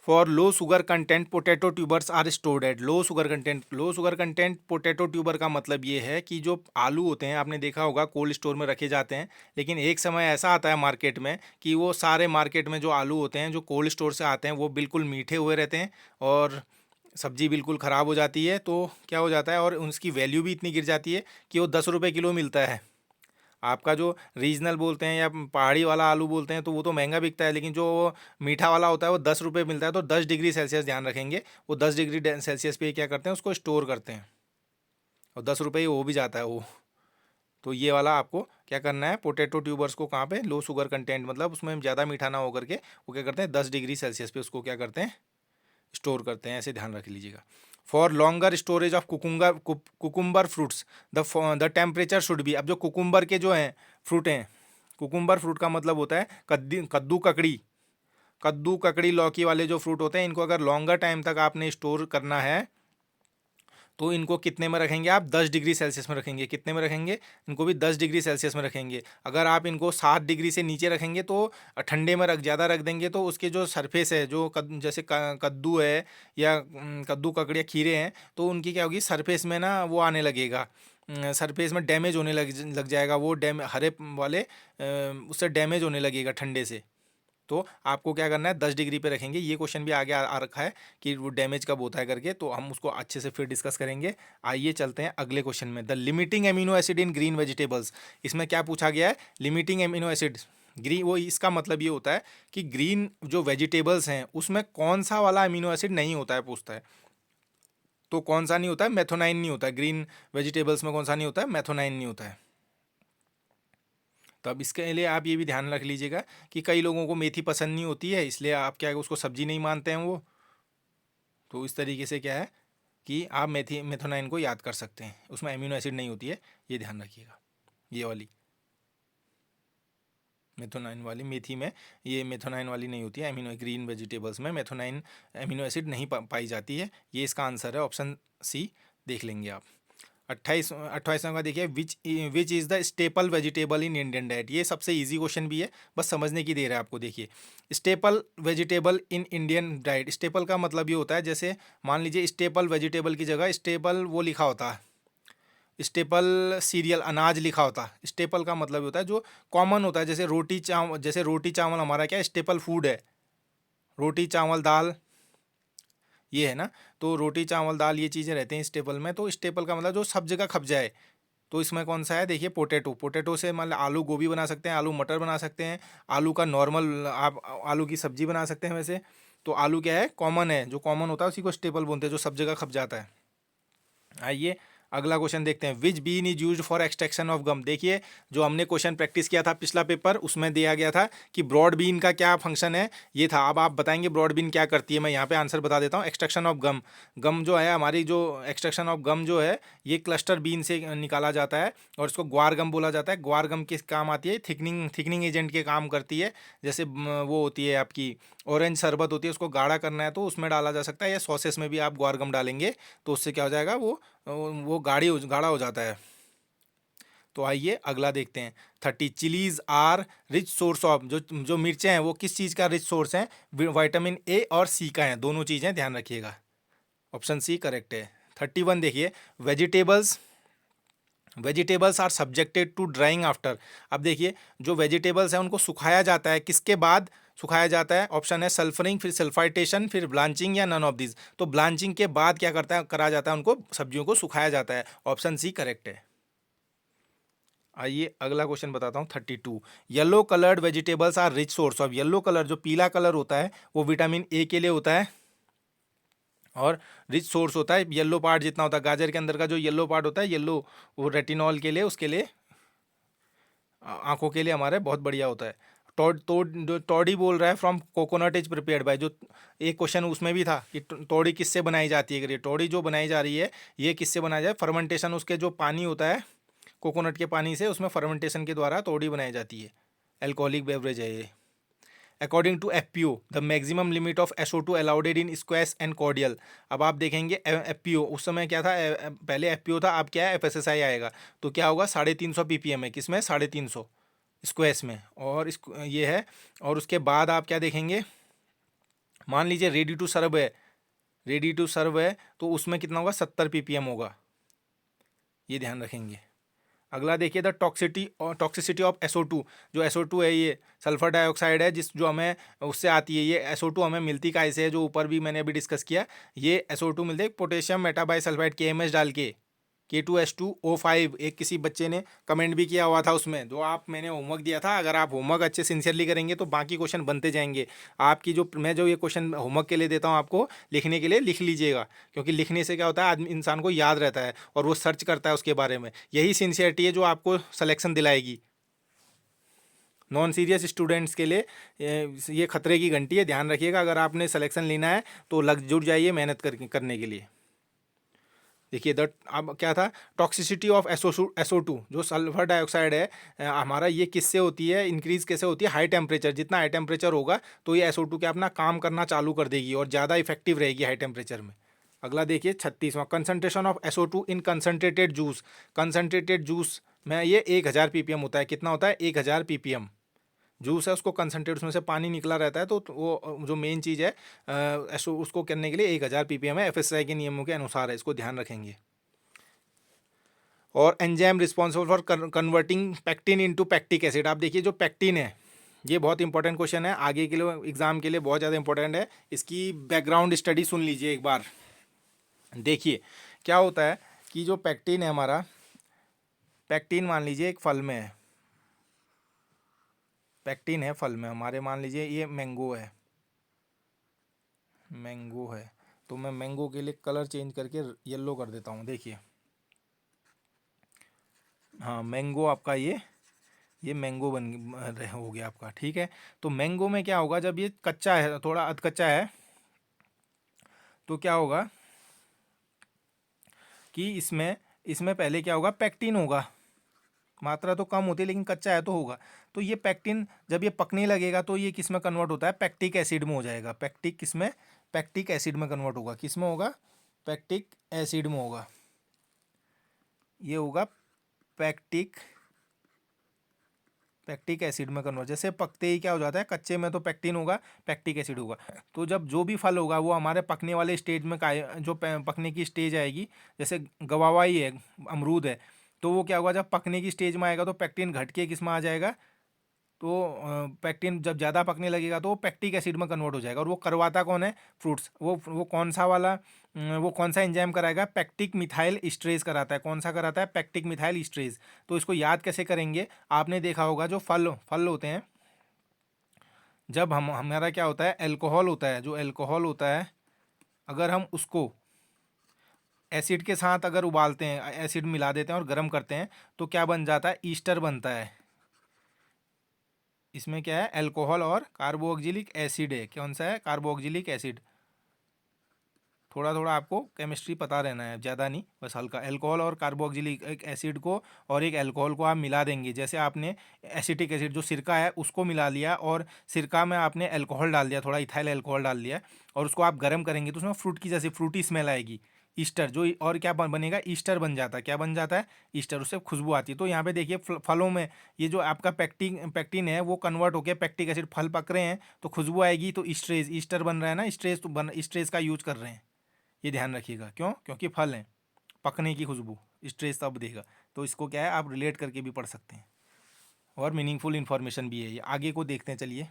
for low sugar content potato tubers are stored at. Low sugar content potato tuber का मतलब ये है कि जो आलू होते हैं, आपने देखा होगा कोल्ड स्टोर में रखे जाते हैं। लेकिन एक समय ऐसा आता है मार्केट में कि वो सारे मार्केट में जो आलू होते हैं जो कोल्ड स्टोर से आते हैं वो बिल्कुल मीठे हुए रहते हैं, और सब्जी बिल्कुल ख़राब हो जाती है। तो क्या हो जाता है, और उसकी वैल्यू भी इतनी गिर जाती है कि वो 10 रुपये किलो मिलता है। आपका जो रीजनल बोलते हैं या पहाड़ी वाला आलू बोलते हैं तो वो तो महंगा बिकता है, लेकिन जो मीठा वाला होता है वो 10 रुपये मिलता है। तो 10 डिग्री सेल्सियस ध्यान रखेंगे, वो 10 डिग्री सेल्सियस पे क्या करते हैं, उसको स्टोर करते हैं, और 10 रुपये हो भी जाता है वो। तो ये वाला आपको क्या करना है, पोटैटो ट्यूबर्स को कहाँ पे, लो शुगर कंटेंट मतलब उसमें ज़्यादा मीठा ना होकर के वो क्या करते हैं, 10 डिग्री सेल्सियस पे उसको क्या करते हैं, स्टोर करते हैं। ऐसे ध्यान रख लीजिएगा। For longer storage of cucumber fruits the temperature should be. अब जो कुकुम्बर के जो हैं फ्रूट हैं, कुकुम्बर फ्रूट का मतलब होता है कद्दू ककड़ी लौकी वाले जो फ्रूट होते हैं, इनको अगर लॉन्गर टाइम तक आपने स्टोर करना है तो इनको कितने में रखेंगे आप, 10 डिग्री सेल्सियस में रखेंगे। कितने में रखेंगे, इनको भी 10 डिग्री सेल्सियस में रखेंगे। अगर आप इनको 7 डिग्री से नीचे रखेंगे तो ठंडे में ज़्यादा रख देंगे तो उसके जो सरफेस है, जो जैसे कद्दू है या कद्दू ककड़ी या खीरे हैं, तो उनकी क्या होगी, सरफेस में ना वो आने लगेगा, सरफेस में डैमेज होने लग जाएगा। वो हरे वाले उससे डैमेज होने लगेगा ठंडे से। तो आपको क्या करना है, 10 डिग्री पे रखेंगे। ये क्वेश्चन भी आगे आ रखा है कि वो डैमेज कब होता है करके, तो हम उसको अच्छे से फिर डिस्कस करेंगे। आइए चलते हैं अगले क्वेश्चन में। The limiting amino acid in green vegetables. इसमें क्या पूछा गया है, लिमिटिंग एमिनो एसिड ग्रीन, वो इसका मतलब ये होता है कि ग्रीन जो वेजिटेबल्स हैं उसमें कौन सा वाला अमीनो एसिड नहीं होता है, पूछता है। तो कौन सा नहीं होता है, मेथोनाइन नहीं होता है। ग्रीन वेजिटेबल्स में कौन सा नहीं होता है, मेथोनाइन नहीं होता है। तो अब इसके लिए आप ये भी ध्यान रख लीजिएगा कि कई लोगों को मेथी पसंद नहीं होती है, इसलिए आप क्या है, उसको सब्जी नहीं मानते हैं वो। तो इस तरीके से क्या है कि आप मेथोनाइन को याद कर सकते हैं, उसमें एमिनो एसिड नहीं होती है, ये ध्यान रखिएगा। ये वाली मेथोनाइन वाली मेथी में ये मेथोनाइन वाली नहीं होती है। ग्रीन वेजिटेबल्स में मेथोनाइन एमिनो एसिड नहीं पाई जाती है। ये इसका आंसर है, ऑप्शन सी देख लेंगे आप। 28वां का देखिए, which is the staple vegetable in Indian diet. ये सबसे इजी क्वेश्चन भी है, बस समझने की देर है आपको। देखिए, staple vegetable in Indian diet. Staple का मतलब ये होता है, जैसे मान लीजिए स्टेपल वेजिटेबल की जगह स्टेपल वो लिखा होता है, स्टेपल सीरियल अनाज लिखा होता है। स्टेपल का मतलब होता है जो कॉमन होता है, जैसे रोटी चावल हमारा क्या स्टेपल फूड है, रोटी चावल दाल, ये है ना। तो रोटी चावल दाल ये चीज़ें रहते हैं स्टेपल में। तो स्टेपल का मतलब जो सब जगह खप जाए। तो इसमें कौन सा है, देखिए पोटैटो से मतलब आलू गोभी बना सकते हैं, आलू मटर बना सकते हैं, आलू का नॉर्मल आप आलू की सब्जी बना सकते हैं वैसे। तो आलू क्या है, कॉमन है, जो कॉमन होता है उसी को स्टेपल बोलते हैं, जो सब जगह खप जाता है। आइए अगला क्वेश्चन देखते हैं। Which bean is used for extraction of gum. देखिए, जो हमने क्वेश्चन प्रैक्टिस किया था पिछला पेपर, उसमें दिया गया था कि ब्रॉड बीन का क्या फंक्शन है, ये था। अब आप बताएंगे ब्रॉड बीन क्या करती है। मैं यहाँ पे आंसर बता देता हूँ। एक्सट्रैक्शन ऑफ गम, गम जो है हमारी, जो एक्सट्रैक्शन ऑफ गम जो है ये क्लस्टर बीन से निकाला जाता है, और इसको ग्वार गम बोला जाता है। ग्वार गम किस काम आती है, थिकनिंग एजेंट के काम करती है। जैसे वो होती है आपकी ऑरेंज शरबत होती है, उसको गाढ़ा करना है तो उसमें डाला जा सकता है, या सॉसेस में भी आप ग्वार गम डालेंगे तो उससे क्या हो जाएगा, वो गाढ़ा हो जाता है। तो आइए अगला देखते हैं। 30 chillies are rich source of, जो जो मिर्चें हैं वो किस चीज़ का रिच सोर्स हैं? विटामिन ए और सी का है, दोनों चीज़ें, ध्यान रखिएगा। ऑप्शन सी करेक्ट है। 31 देखिए, vegetables vegetables are subjected to drying after. अब देखिए, जो वेजिटेबल्स हैं उनको सुखाया जाता है, किसके बाद सुखाया जाता है? ऑप्शन है सल्फरिंग, फिर सल्फाइटेशन, फिर ब्लांचिंग, या नन ऑफ दिस। तो ब्लांचिंग के बाद क्या करा जाता है, उनको सब्जियों को सुखाया जाता है। ऑप्शन सी करेक्ट है। आइए अगला क्वेश्चन बताता हूँ। 32 yellow coloured vegetables are rich source of. Yellow colour, जो पीला कलर होता है, वो विटामिन ए के लिए होता है और रिच सोर्स होता है। येलो पार्ट जितना होता है, गाजर के अंदर का जो येलो पार्ट होता है, येलो, वो रेटिनॉल के लिए, उसके लिए, आंखों के लिए हमारे बहुत बढ़िया होता है। जो टोडी बोल रहा है, from coconut is prepared by, जो एक क्वेश्चन उसमें भी था कि टोडी किससे बनाई जाती है। अगर ये टोडी जो बनाई जा रही है, ये किससे बनाया जाए? फर्मेंटेशन, उसके जो पानी होता है कोकोनट के पानी से, उसमें फर्मेंटेशन के द्वारा तोड़ी बनाई जाती है। अल्कोहलिक बेवरेज है ये। According to FPO the maximum limit of SO2 allowed in squash and cordial. अब आप देखेंगे एफपीओ उस समय क्या था, पहले एफपीओ था, अब क्या है, FSSAI आएगा। तो क्या होगा, 350 ppm है, किसमें? 350 स्क्वैश में, और इस ये है। और उसके बाद आप क्या देखेंगे, मान लीजिए रेडी टू सर्व है, रेडी टू सर्व है, तो उसमें कितना होगा, 70 ppm होगा। ये ध्यान रखेंगे। अगला देखिए, द टॉक्सिसिटी ऑफ SO2। जो SO2 है, ये सल्फर डाइऑक्साइड है, जो हमें उससे आती है। ये SO2 हमें मिलती का ऐसे है, जो ऊपर भी मैंने अभी डिस्कस किया। ये SO2 मिलते हैं पोटेशियम मेटाबाइसल्फाइड, KMS डाल के, K2H2O5। एक किसी बच्चे ने कमेंट भी किया हुआ था उसमें, जो आप, मैंने होमवर्क दिया था। अगर आप होमवर्क अच्छे सिंसियरली करेंगे तो बाकी क्वेश्चन बनते जाएंगे। आपकी जो मैं जो ये क्वेश्चन होमवर्क के लिए देता हूँ आपको लिखने के लिए, लिख लीजिएगा, क्योंकि लिखने से क्या होता है, आदमी, इंसान को याद रहता है और वो सर्च करता है उसके बारे में। यही सिंसियरिटी है जो आपको सिलेक्शन दिलाएगी। नॉन सीरियस स्टूडेंट्स के लिए ये खतरे की घंटी है, ध्यान रखिएगा। अगर आपने सिलेक्शन लेना है तो जुट जाइए मेहनत करने के लिए। देखिए, अब क्या था, टॉक्सिसिटी ऑफ SO2, जो सल्फर डाइऑक्साइड है, हमारा, ये किससे होती है, इंक्रीज कैसे होती है? High temperature. जितना हाई टेम्परेचर होगा तो ये SO2 क्या अपना काम करना चालू कर देगी और ज़्यादा इफेक्टिव रहेगी हाई टेम्परेचर में। अगला देखिए, 36वां, concentration of SO2 in concentrated juice. Concentrated juice में ये 1000 ppm होता है। कितना होता है? 1000 ppm जूस है, उसको कंसनट्रेट, उसमें से पानी निकला रहता है। तो वो जो मेन चीज़ है, ऐसो उसको करने के लिए 1000 ppm है, FSSAI के नियमों के अनुसार है, इसको ध्यान रखेंगे। और enzyme responsible for converting pectin into pectic acid. आप देखिए, जो पैक्टिन है, ये बहुत इंपॉर्टेंट क्वेश्चन है, आगे के लिए, एग्जाम के लिए बहुत ज़्यादा इंपॉर्टेंट है। इसकी बैकग्राउंड स्टडी सुन लीजिए एक बार। देखिए क्या होता है कि जो पैक्टिन है हमारा, पैक्टिन मान लीजिए एक फल में है, पैक्टिन है फल में हमारे, मान लीजिए ये मैंगो है, मैंगो है। तो मैं मैंगो के लिए कलर चेंज करके येलो कर देता हूँ। देखिए, हाँ, मैंगो आपका ये मैंगो हो गया आपका, ठीक है। तो मैंगो में क्या होगा, जब ये कच्चा है, थोड़ा अध कच्चा है, तो क्या होगा कि इसमें इसमें पहले क्या होगा, पैक्टिन होगा। मात्रा तो कम होती है लेकिन कच्चा है तो होगा। तो ये पैक्टिन जब ये पकने लगेगा तो ये किस में कन्वर्ट होता है? पैक्टिक एसिड में हो जाएगा। पैक्टिक किस में? पैक्टिक एसिड में कन्वर्ट होगा। किस में होगा? पैक्टिक एसिड में होगा। ये होगा पैक्टिक पैक्टिक एसिड में कन्वर्ट। जैसे पकते ही क्या हो जाता है, कच्चे में तो पैक्टिन होगा, पैक्टिक एसिड होगा। तो जब जो भी फल होगा वो हमारे पकने वाले स्टेज में जो पकने की स्टेज आएगी, जैसे गवावा ही है, अमरूद है, तो वो क्या होगा, जब पकने की स्टेज में आएगा तो पैक्टिन घट के किस में आ जाएगा, तो पैक्टिन जब ज़्यादा पकने लगेगा तो वो पैक्टिक एसिड में कन्वर्ट हो जाएगा। और वो करवाता कौन है? फ्रूट्स। वो कौन सा वाला, वो कौन सा एंजाइम कराएगा? पैक्टिक मिथाइल ईस्ट्रेज कराता है। कौन सा कराता है? Pectic methyl esterase. तो इसको याद कैसे करेंगे? आपने देखा होगा जो फल होते हैं, जब हमारा क्या होता है, एल्कोहल होता है, जो एल्कोहल होता है, अगर हम उसको एसिड के साथ अगर उबालते हैं, एसिड मिला देते हैं और गर्म करते हैं, तो क्या बन जाता है? ईस्टर बनता है। इसमें क्या है? अल्कोहल और कार्बोक्जिलिक एसिड है। कौन सा है? Carboxylic acid. थोड़ा थोड़ा आपको केमिस्ट्री पता रहना है, ज़्यादा नहीं, बस हल्का। अल्कोहल और कार्बोक्जिलिक एक एसिड को और एक अल्कोहल को आप मिला देंगे। जैसे आपने एसिटिक एसिड जो सिरका है उसको मिला लिया, और सिरका में आपने अल्कोहल डाल दिया, थोड़ा इथाइल अल्कोहल डाल दिया, और उसको आप गर्म करेंगे तो उसमें फ्रूट की जैसे फ्रूटी स्मेल आएगी। ईस्टर जो, और क्या बनेगा, ईस्टर बन जाता है। क्या बन जाता है, ईस्टर, उससे खुशबू आती है। तो यहाँ पे देखिए फलों में ये जो आपका पैक्टिन पैक्टिन है वो कन्वर्ट होकर पैक्टिक एसिड, फल पक रहे हैं तो खुशबू आएगी, तो ईस्ट्रेज, ईस्टर बन रहा है ना, ईस्ट्रेज तो बन, ईस्ट्रेज का यूज कर रहे हैं, ये ध्यान रखिएगा। क्यों, क्योंकि फल हैं, पकने की खुशबू, ईस्ट्रेज तब देगा। तो इसको क्या है, आप रिलेट करके भी पढ़ सकते हैं, और मीनिंगफुल इन्फॉर्मेशन भी है ये। आगे को देखते हैं, चलिए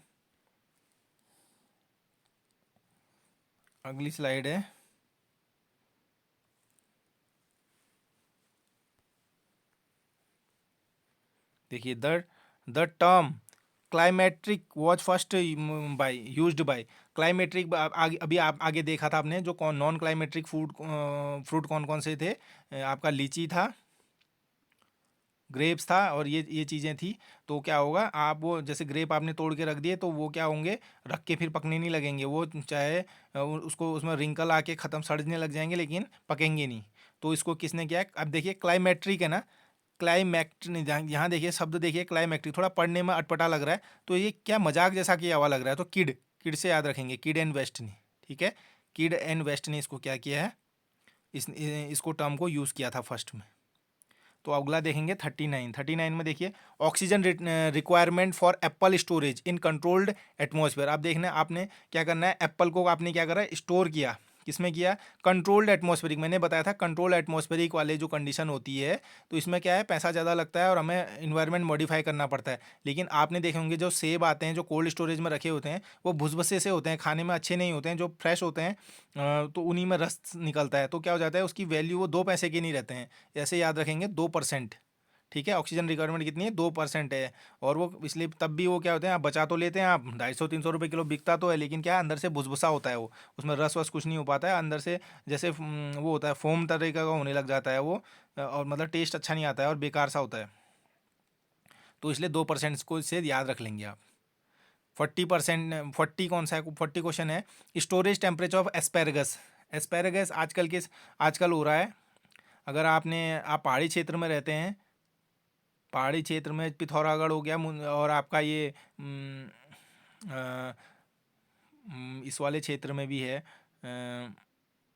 अगली स्लाइड है। देखिए the term climacteric was first by used by, climacteric आगे, अभी आप आगे देखा था आपने, जो कौन नॉन क्लाइमेट्रिक फ्रूट कौन कौन से थे, आपका लीची था, ग्रेप्स था, और ये चीज़ें थी। तो क्या होगा, आप वो जैसे ग्रेप आपने तोड़ के रख दिए तो वो क्या होंगे, रख के फिर पकने नहीं लगेंगे वो, चाहे उसको उसमें रिंकल आके ख़त्म, सड़ने लग जाएंगे, लेकिन पकेंगे नहीं। तो इसको किसने किया, अब देखिए क्लाइमेट्रिक है ना, क्लाइमैक्ट, यहाँ देखिए शब्द देखिए क्लाइमैक्ट्रिक, थोड़ा पढ़ने में अटपटा लग रहा है, तो ये क्या मजाक जैसा किया हुआ लग रहा है, तो किड, किड से याद रखेंगे, किड एंड वेस्ट ने, ठीक है, किड एंड वेस्ट ने इसको क्या किया है, इसको टर्म को यूज़ किया था फर्स्ट में। तो अगला देखेंगे 39, 39 में देखिए oxygen requirement for Apple storage in controlled atmosphere. आप देखना आपने क्या करना है, एप्पल को आपने क्या करा, स्टोर किया, किसमें किया, कंट्रोल्ड एटमॉस्फेरिक, मैंने बताया था कंट्रोल्ड एटमॉस्फेरिक वाले जो कंडीशन होती है, तो इसमें क्या है, पैसा ज़्यादा लगता है और हमें इन्वायरमेंट मॉडिफाई करना पड़ता है। लेकिन आपने देखे होंगे जो सेब आते हैं, जो कोल्ड स्टोरेज में रखे होते हैं, वो भुसभुसे से होते हैं, खाने में अच्छे नहीं होते हैं, जो फ्रेश होते हैं तो उन्हीं में रस निकलता है, तो क्या हो जाता है, उसकी वैल्यू वो 2 पैसे के नहीं रहते हैं। ऐसे याद रखेंगे 2%, ठीक है, ऑक्सीजन रिक्वायरमेंट कितनी है, 2% है। और वो इसलिए तब भी वो क्या होते हैं, आप बचा तो लेते हैं, आप 250-300 रुपये किलो बिकता तो है, लेकिन क्या अंदर से भुसभुसा होता है वो, उसमें रस वस कुछ नहीं हो पाता है अंदर से, जैसे वो होता है फोम तरीके का होने लग जाता है वो, और मतलब टेस्ट अच्छा नहीं आता है और बेकार सा होता है। तो इसलिए 2% को इससे याद रख लेंगे आप। 40%, 40 कौन सा है, 40 क्वेश्चन है, स्टोरेज टेम्परेचर ऑफ एस्पेरगस। एस्पेरगस आजकल हो रहा है, अगर आप पहाड़ी क्षेत्र में रहते हैं, पहाड़ी क्षेत्र में पिथौरागढ़ हो गया, और आपका ये अ, इस वाले क्षेत्र में भी है,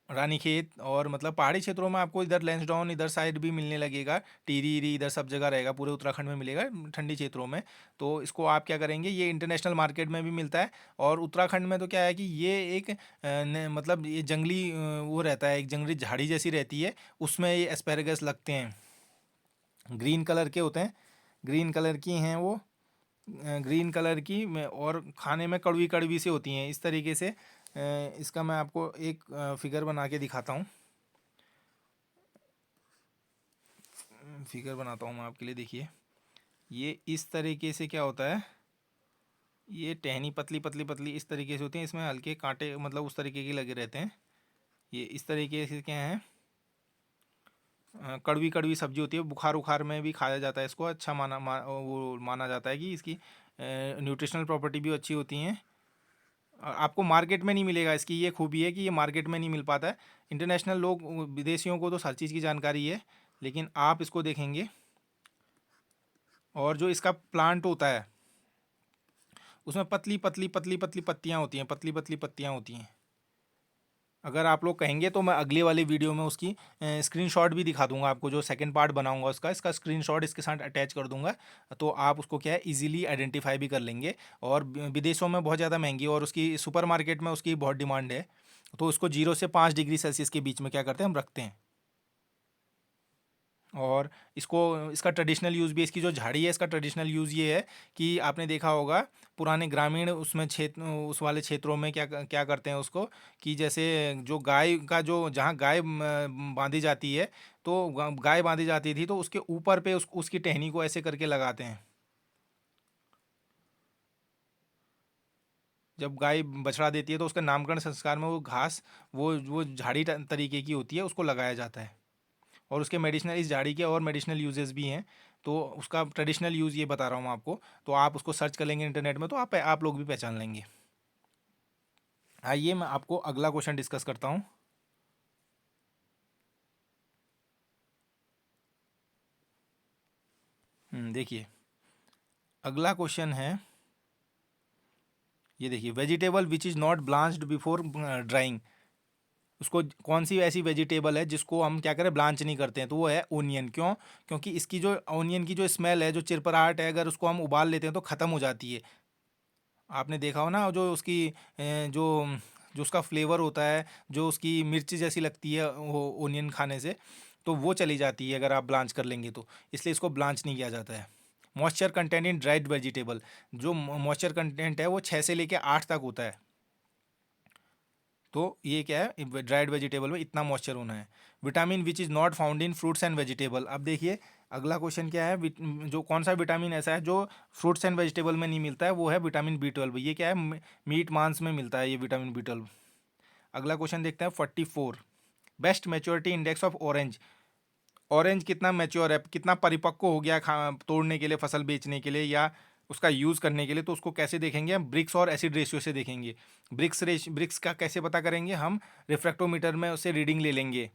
रानीखेत, और मतलब पहाड़ी क्षेत्रों में आपको इधर लैंसडाउन इधर साइड भी मिलने लगेगा, टिहरी इरी इधर सब जगह रहेगा, पूरे उत्तराखंड में मिलेगा ठंडी क्षेत्रों में। तो इसको आप क्या करेंगे, ये इंटरनेशनल मार्केट में भी मिलता है, और उत्तराखंड में तो क्या है कि ये एक मतलब ये जंगली वो रहता है, एक जंगली झाड़ी जैसी रहती है, उसमें ये एस्पेरेगस लगते हैं, ग्रीन कलर के होते हैं, ग्रीन कलर की हैं वो, ग्रीन कलर की और खाने में कड़वी कड़वी सी होती हैं, इस तरीके से। इसका मैं आपको एक फिगर बना के दिखाता हूँ, फिगर बनाता हूँ मैं आपके लिए, देखिए ये इस तरीके से क्या होता है, ये टहनी पतली पतली पतली इस तरीके से होती है, इसमें हल्के कांटे मतलब उस तरीके के लगे रहते हैं, ये इस तरीके से क्या है, कड़वी कड़वी सब्जी होती है, बुखार उखार में भी खाया जाता है इसको, अच्छा वो माना जाता है कि इसकी न्यूट्रिशनल प्रॉपर्टी भी अच्छी होती हैं। आपको मार्केट में नहीं मिलेगा, इसकी ये खूबी है कि ये मार्केट में नहीं मिल पाता है। इंटरनेशनल लोग, विदेशियों को तो हर चीज़ की जानकारी है, लेकिन आप इसको देखेंगे, और जो इसका प्लांट होता है उसमें पतली पतली पतली पतली पत्तियाँ होती हैं, पतली पतली पत्तियाँ होती हैं। अगर आप लोग कहेंगे तो मैं अगले वाले वीडियो में उसकी स्क्रीनशॉट भी दिखा दूंगा आपको, जो सेकंड पार्ट बनाऊंगा उसका, इसका स्क्रीनशॉट इसके साथ अटैच कर दूंगा, तो आप उसको क्या है इजीली आइडेंटिफाई भी कर लेंगे। और विदेशों में बहुत ज़्यादा महंगी, और उसकी सुपरमार्केट में उसकी बहुत डिमांड है, तो उसको 0 से 5 डिग्री सेल्सियस के बीच में क्या करते हैं, हम रखते हैं। और इसको, इसका ट्रेडिशनल यूज़ भी, इसकी जो झाड़ी है इसका ट्रेडिशनल यूज़ ये है कि आपने देखा होगा पुराने ग्रामीण उसमें क्षेत्र, उस वाले क्षेत्रों में क्या क्या करते हैं उसको, कि जैसे जो गाय का जो, जहाँ गाय बांधी जाती है, तो गाय बांधी जाती थी तो उसके ऊपर पे उसकी टहनी को ऐसे करके लगाते हैं, जब गाय बछड़ा देती है तो उसके नामकरण संस्कार में वो घास, वो झाड़ी तरीके की होती है, उसको लगाया जाता है। और उसके मेडिसिनल, इस झाड़ी के और मेडिसिनल यूजेस भी हैं, तो उसका ट्रेडिशनल यूज़ ये बता रहा हूँ मैं आपको, तो आप उसको सर्च कर लेंगे इंटरनेट में तो आप लोग भी पहचान लेंगे। आइए मैं आपको अगला क्वेश्चन डिस्कस करता हूँ। देखिए अगला क्वेश्चन है, ये देखिए, vegetable which is not blanched before drawing, उसको कौन सी ऐसी वेजिटेबल है जिसको हम क्या करें, ब्लांच नहीं करते हैं, तो वो है ओनियन। क्यों? क्योंकि इसकी जो ओनियन की जो स्मेल है, जो चिरपराहट है, अगर उसको हम उबाल लेते हैं तो ख़त्म हो जाती है। आपने देखा हो ना, जो उसकी जो जो उसका फ्लेवर होता है, जो उसकी मिर्ची जैसी लगती है वो ओनियन खाने से, तो वो चली जाती है अगर आप ब्लांच कर लेंगे तो। इसलिए इसको ब्लांच नहीं किया जाता है। Moisture content in dried vegetable, जो मॉइस्चर कंटेंट है वो 6 से लेके 8 तक होता है। तो ये क्या है, ड्राइड वेजिटेबल में इतना मॉइस्चर होना है। Vitamin which is not found in fruits and vegetable. अब देखिए अगला क्वेश्चन क्या है, जो कौन सा विटामिन ऐसा है जो फ्रूट्स एंड वेजिटेबल में नहीं मिलता है, वो है विटामिन बी 12। ये क्या है, मीट मांस में मिलता है ये विटामिन बी 12। अगला क्वेश्चन देखते हैं 44। Best maturity index of orange. Orange कितना मेच्योर है, कितना परिपक्व हो गया तोड़ने के लिए, फसल बेचने के लिए या उसका यूज़ करने के लिए, तो उसको कैसे देखेंगे हम, ब्रिक्स और एसिड रेशियो से देखेंगे। ब्रिक्स का कैसे पता करेंगे हम, रिफ्रैक्टोमीटर में उससे रीडिंग ले लेंगे,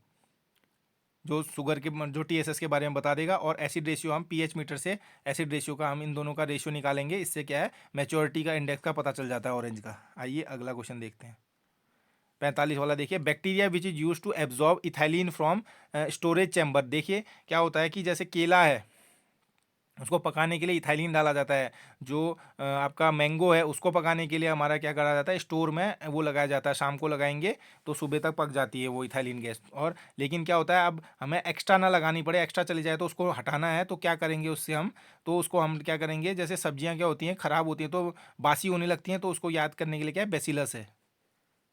जो शुगर के जो टीएसएस के बारे में बता देगा। और एसिड रेशियो हम पीएच मीटर से एसिड रेशियो का, हम इन दोनों का रेशियो निकालेंगे। इससे क्या है, मैच्योरिटी का इंडेक्स का पता चल जाता है ऑरेंज का। आइए अगला क्वेश्चन देखते हैं 45 वाला। देखिए bacteria which is use to absorb ethylene from storage chamber. देखिए क्या होता है कि जैसे केला है, उसको पकाने के लिए इथाइलिन डाला जाता है। जो आपका मैंगो है, उसको पकाने के लिए हमारा क्या करा जाता है, स्टोर में वो लगाया जाता है। शाम को लगाएंगे तो सुबह तक पक जाती है वो इथाइलिन गैस। और लेकिन क्या होता है, अब हमें एक्स्ट्रा ना लगानी पड़े, एक्स्ट्रा चली जाए तो उसको हटाना है, तो क्या करेंगे उससे हम, तो उसको हम क्या करेंगे, जैसे सब्जियां क्या होती हैं, ख़राब होती हैं तो बासी होने लगती हैं, तो उसको याद करने के लिए क्या है, बेसिलस है।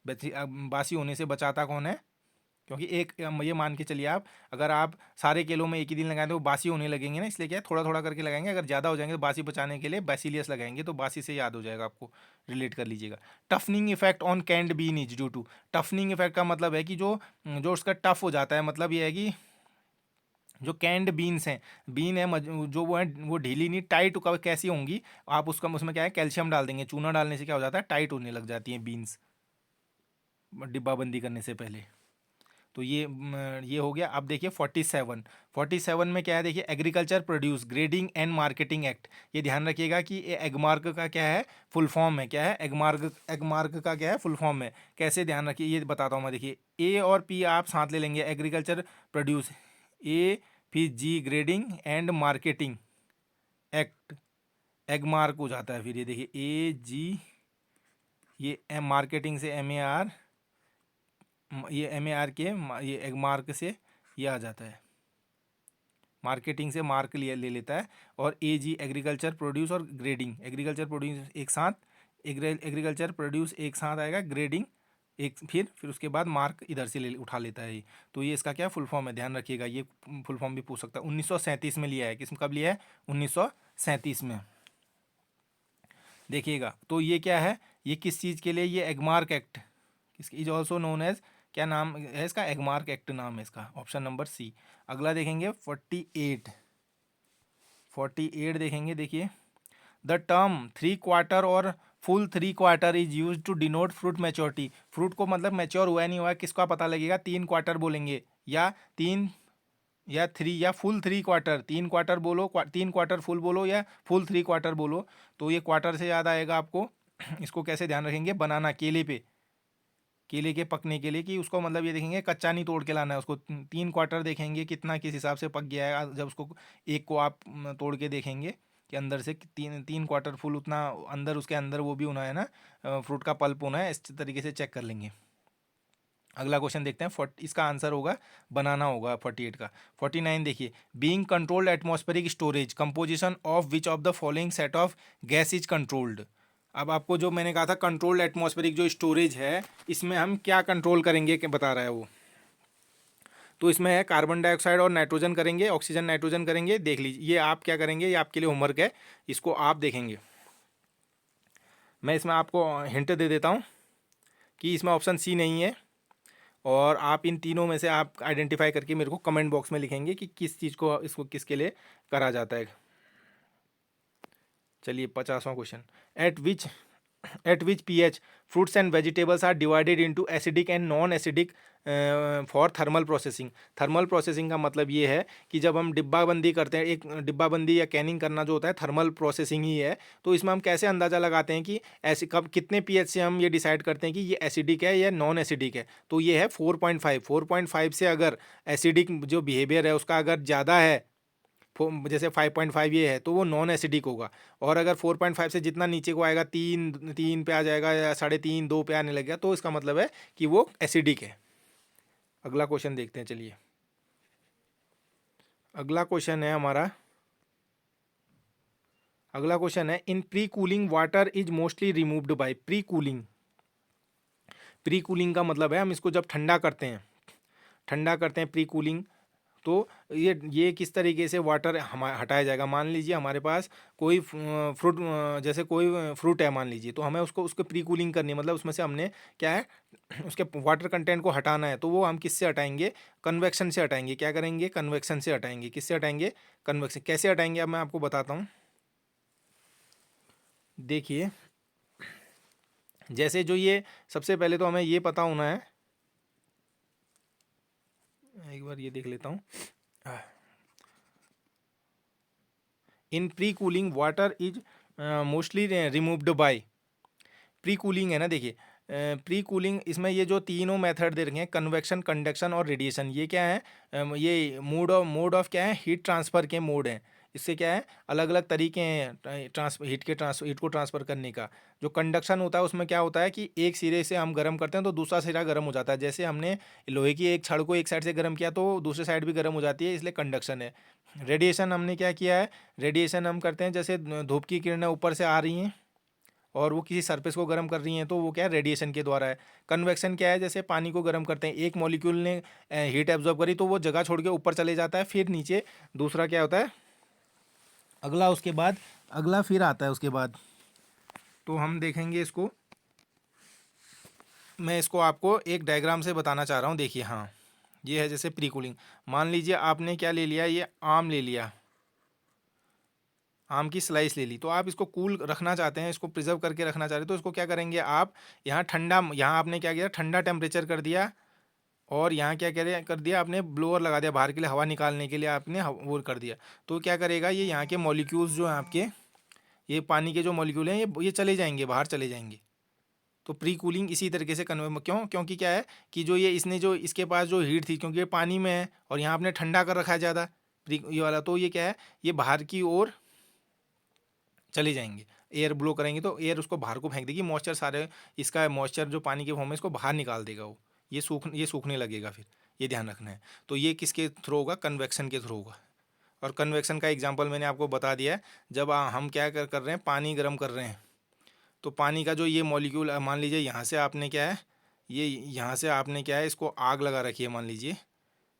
बासी होने से बचाता कौन है, क्योंकि एक ये मान के चलिए आप, अगर आप सारे केलों में एक ही दिन लगाएं तो वो बासी होने लगेंगे ना, इसलिए क्या है, थोड़ा थोड़ा करके लगाएंगे। अगर ज़्यादा हो जाएंगे तो बासी बचाने के लिए बेसिलियस लगाएंगे, तो बासी से याद हो जाएगा आपको, रिलेट कर लीजिएगा। Toughening effect on canned bean is due to. Toughening effect का मतलब है कि जो जो उसका टफ हो जाता है, मतलब ये है कि जो कैंड बीन्स हैं, बीन है जो वो है, वो ढीली नहीं, टाइट कैसी होंगी, आप उसका उसमें क्या है, कैल्शियम डाल देंगे, चूना डालने से क्या हो जाता है, टाइट होने लग जाती हैं बीन्स, डिब्बाबंदी करने से पहले। तो ये हो गया। अब देखिए 47 में क्या है, देखिए agriculture produce grading and marketing act. ये ध्यान रखिएगा कि ये एगमार्क का क्या है, फुल फॉर्म है, क्या है, एगमार्क का क्या है, फुल फॉर्म है। कैसे ध्यान रखिए ये बताता हूँ मैं। देखिए ए और पी आप साथ ले लेंगे, एग्रीकल्चर प्रोड्यूस, ए, फिर G grading and marketing act, Agmark हो जाता है। फिर ये देखिए ए जी, ये एम मार्केटिंग से MAR, ये MAR के ये एगमार्क से ये आ जाता है, मार्केटिंग से मार्क ले लेता है। और AG एग्रीकल्चर प्रोड्यूस और ग्रेडिंग, एग्रीकल्चर प्रोड्यूस एक साथ, एग्रीकल्चर प्रोड्यूस एक साथ आएगा, ग्रेडिंग एक, फिर उसके बाद मार्क इधर से ले उठा लेता है ये। तो ये इसका क्या फुल फॉर्म है, ध्यान रखिएगा, ये फुल फॉर्म भी पूछ सकता है। 1937 में लिया है, किस कब लिया है, 1937 में। देखिएगा तो ये क्या है, ये किस चीज़ के लिए, ये एगमार्क एक्ट, किसकी, इज ऑल्सो नोन एज, क्या नाम है इसका, एगमार्क एक्ट नाम है इसका, ऑप्शन नंबर सी। अगला देखेंगे 48 देखेंगे। देखिए द टर्म 3/4 और full 3/4 is use to denote fruit maturity. Fruit को मतलब मैच्योर हुआ है नहीं हुआ है किसका पता लगेगा, 3/4 बोलेंगे, या 3 या 3 या फुल 3/4, 3/4 बोलो, 3/4 फुल बोलो या फुल 3/4 बोलो। तो ये क्वार्टर से याद आएगा आपको। इसको कैसे ध्यान रखेंगे, बनाना, केले पे, केले के पकने के लिए, कि उसको मतलब ये देखेंगे कच्चा नहीं तोड़ के लाना है उसको, 3/4 देखेंगे कितना किस हिसाब से पक गया है। जब उसको एक को आप तोड़ के देखेंगे कि अंदर से 3/4 फुल, उतना अंदर उसके अंदर वो भी होना है ना, फ्रूट का पल्प होना है, इस तरीके से चेक कर लेंगे। अगला क्वेश्चन देखते हैं, इसका आंसर होगा बनाना होगा 48 का। 49 देखिए, being controlled atmospheric storage composition of which of the following set of gas is controlled. अब आपको जो मैंने कहा था कंट्रोल्ड एटमॉस्फेरिक जो स्टोरेज है, इसमें हम क्या कंट्रोल करेंगे, क्या बता रहा है वो। तो इसमें है कार्बन डाइऑक्साइड और नाइट्रोजन करेंगे, ऑक्सीजन नाइट्रोजन करेंगे। देख लीजिए ये आप क्या करेंगे, ये आपके लिए होमवर्क है, इसको आप देखेंगे। मैं इसमें आपको हिंट दे देता हूँ कि इसमें ऑप्शन सी नहीं है, और आप इन तीनों में से आप आइडेंटिफाई करके मेरे को कमेंट बॉक्स में लिखेंगे कि किस चीज़ को, इसको किसके लिए करा जाता है। चलिए 50वां question, at which at which pH fruits and vegetables are divided into acidic and non acidic for thermal processing. Thermal processing का मतलब ये है कि जब हम डिब्बाबंदी करते हैं, एक डिब्बाबंदी या कैनिंग करना जो होता है थर्मल प्रोसेसिंग ही है। तो इसमें हम कैसे अंदाज़ा लगाते हैं कि ऐसे कब कितने पीएच से हम ये डिसाइड करते हैं कि ये एसिडिक है या नॉन एसिडिक है। तो ये है 4.5। 4.5 से अगर एसिडिक जो बिहेवियर है उसका अगर ज़्यादा है, जैसे 5.5 ये है, तो वो नॉन एसिडिक होगा। और अगर 4.5 से जितना नीचे को आएगा, 3 पे आ जाएगा या 3.5 2 पे आने लगेगा, तो इसका मतलब है कि वो एसिडिक है। अगला क्वेश्चन देखते हैं, चलिए। अगला क्वेश्चन है हमारा, अगला क्वेश्चन है इन pre cooling water is mostly removed by pre cooling. Pre cooling का मतलब है हम इसको जब ठंडा करते हैं, ठंडा करते हैं प्री कूलिंग, तो ये किस तरीके से वाटर हम हटाया जाएगा। मान लीजिए हमारे पास कोई फ्रूट, जैसे कोई फ्रूट है मान लीजिए, तो हमें उसको उसको प्री कूलिंग करनी है, मतलब उसमें से हमने क्या है उसके वाटर कंटेंट को हटाना है। तो वो हम किससे हटाएंगे, कन्वेक्शन से हटाएंगे। क्या करेंगे, कन्वेक्शन से हटाएंगे। किससे हटाएंगे, कन्वेक्शन। कैसे हटाएंगे अब मैं आपको बताता हूँ। देखिए, जैसे जो ये सबसे पहले तो हमें ये पता होना है, एक बार ये देख लेता हूँ। इन pre cooling water is mostly removed by, pre cooling है ना, देखिए प्री कूलिंग, इसमें ये जो तीनों मेथड दे रखे हैं, कन्वेक्शन, कंडक्शन और रेडिएशन, ये क्या है, ये मोड ऑफ क्या है, हीट ट्रांसफ़र के मोड हैं। इससे क्या है, अलग अलग तरीके हैं हीट को ट्रांसफ़र करने का। जो कंडक्शन होता है उसमें क्या होता है कि एक सिरे से हम गर्म करते हैं तो दूसरा सिरा गर्म हो जाता है। जैसे हमने लोहे की एक छड़ को एक साइड से गर्म किया तो दूसरी साइड भी गर्म हो जाती है, इसलिए कंडक्शन है। रेडिएशन हमने क्या किया है, रेडिएशन हम करते हैं जैसे धूप की किरणें ऊपर से आ रही हैं और वो किसी सरफेस को गर्म कर रही हैं, तो वो क्या है, रेडिएशन के द्वारा है। कन्वेक्शन क्या है, जैसे पानी को गर्म करते हैं, एक मॉलिक्यूल ने हीट एब्जॉर्ब करी तो वो जगह छोड़ के ऊपर चले जाता है, फिर नीचे दूसरा क्या होता है, अगला, उसके बाद अगला फिर आता है उसके बाद। तो हम देखेंगे इसको, मैं इसको आपको एक डायग्राम से बताना चाह रहा हूँ। देखिए, हाँ, ये है जैसे प्री कूलिंग। मान लीजिए आपने क्या ले लिया, ये आम ले लिया, आम की स्लाइस ले ली। तो आप इसको कूल रखना चाहते हैं, इसको प्रिजर्व करके रखना चाहते हैं, तो इसको क्या करेंगे आप, यहाँ ठंडा, यहाँ आपने क्या किया, ठंडा टेम्परेचर कर दिया, और यहाँ क्या कर दिया आपने, ब्लोअर लगा दिया बाहर के लिए हवा निकालने के लिए, आपने वो कर दिया। तो क्या करेगा, ये यहाँ के मॉलिक्यूल्स जो हैं आपके, ये पानी के जो मॉलिक्यूल हैं, ये चले जाएंगे, बाहर चले जाएंगे। तो प्री कूलिंग इसी तरीके से कन्वे, क्यों, क्योंकि क्या है कि जो ये इसने जो इसके पास जो हीट थी, क्योंकि ये पानी में है और यहाँ आपने ठंडा कर रखा है ज़्यादा, प्री ये वाला, तो ये क्या है, ये बाहर की ओर चले जाएंगे। एयर ब्लो करेंगे तो एयर उसको बाहर को फेंक देगी, मॉइस्चर सारे, इसका मॉइस्चर जो पानी के फॉर्म में, इसको बाहर निकाल देगा वो, ये सूखने लगेगा फिर। ये ध्यान रखना है। तो ये किसके थ्रू होगा, कन्वेक्शन के थ्रू होगा। और कन्वेक्शन का एग्जांपल मैंने आपको बता दिया है। जब हम क्या कर रहे हैं, पानी गर्म कर रहे हैं, तो पानी का जो ये मॉलिक्यूल, मान लीजिए यहाँ से आपने क्या है, ये यहाँ से आपने क्या है, इसको आग लगा रखी है, मान लीजिए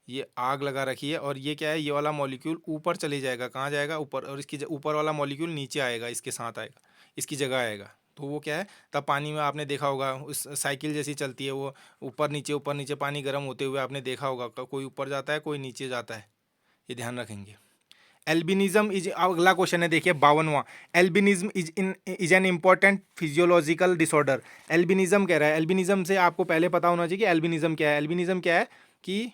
ये आग लगा रखी है, और ये क्या है, ये वाला मॉलिक्यूल ऊपर चले जाएगा, कहाँ जाएगा, ऊपर, और इसकी ऊपर वाला मॉलिक्यूल नीचे आएगा, इसके साथ आएगा, इसकी जगह आएगा। तो वो क्या है, तब पानी में आपने देखा होगा उस साइकिल जैसी चलती है वो, ऊपर नीचे पानी गर्म होते हुए आपने देखा होगा, कोई ऊपर जाता है कोई नीचे जाता है। ये ध्यान रखेंगे। एल्बिनिज्म इज, अगला क्वेश्चन है, देखिए 52वां। Albinism is an important physiological disorder. Albinism कह रहा है, एल्बिनिज्म से आपको पहले पता होना चाहिए कि एल्बिनिज्म क्या है। एल्बिनिज्म क्या है कि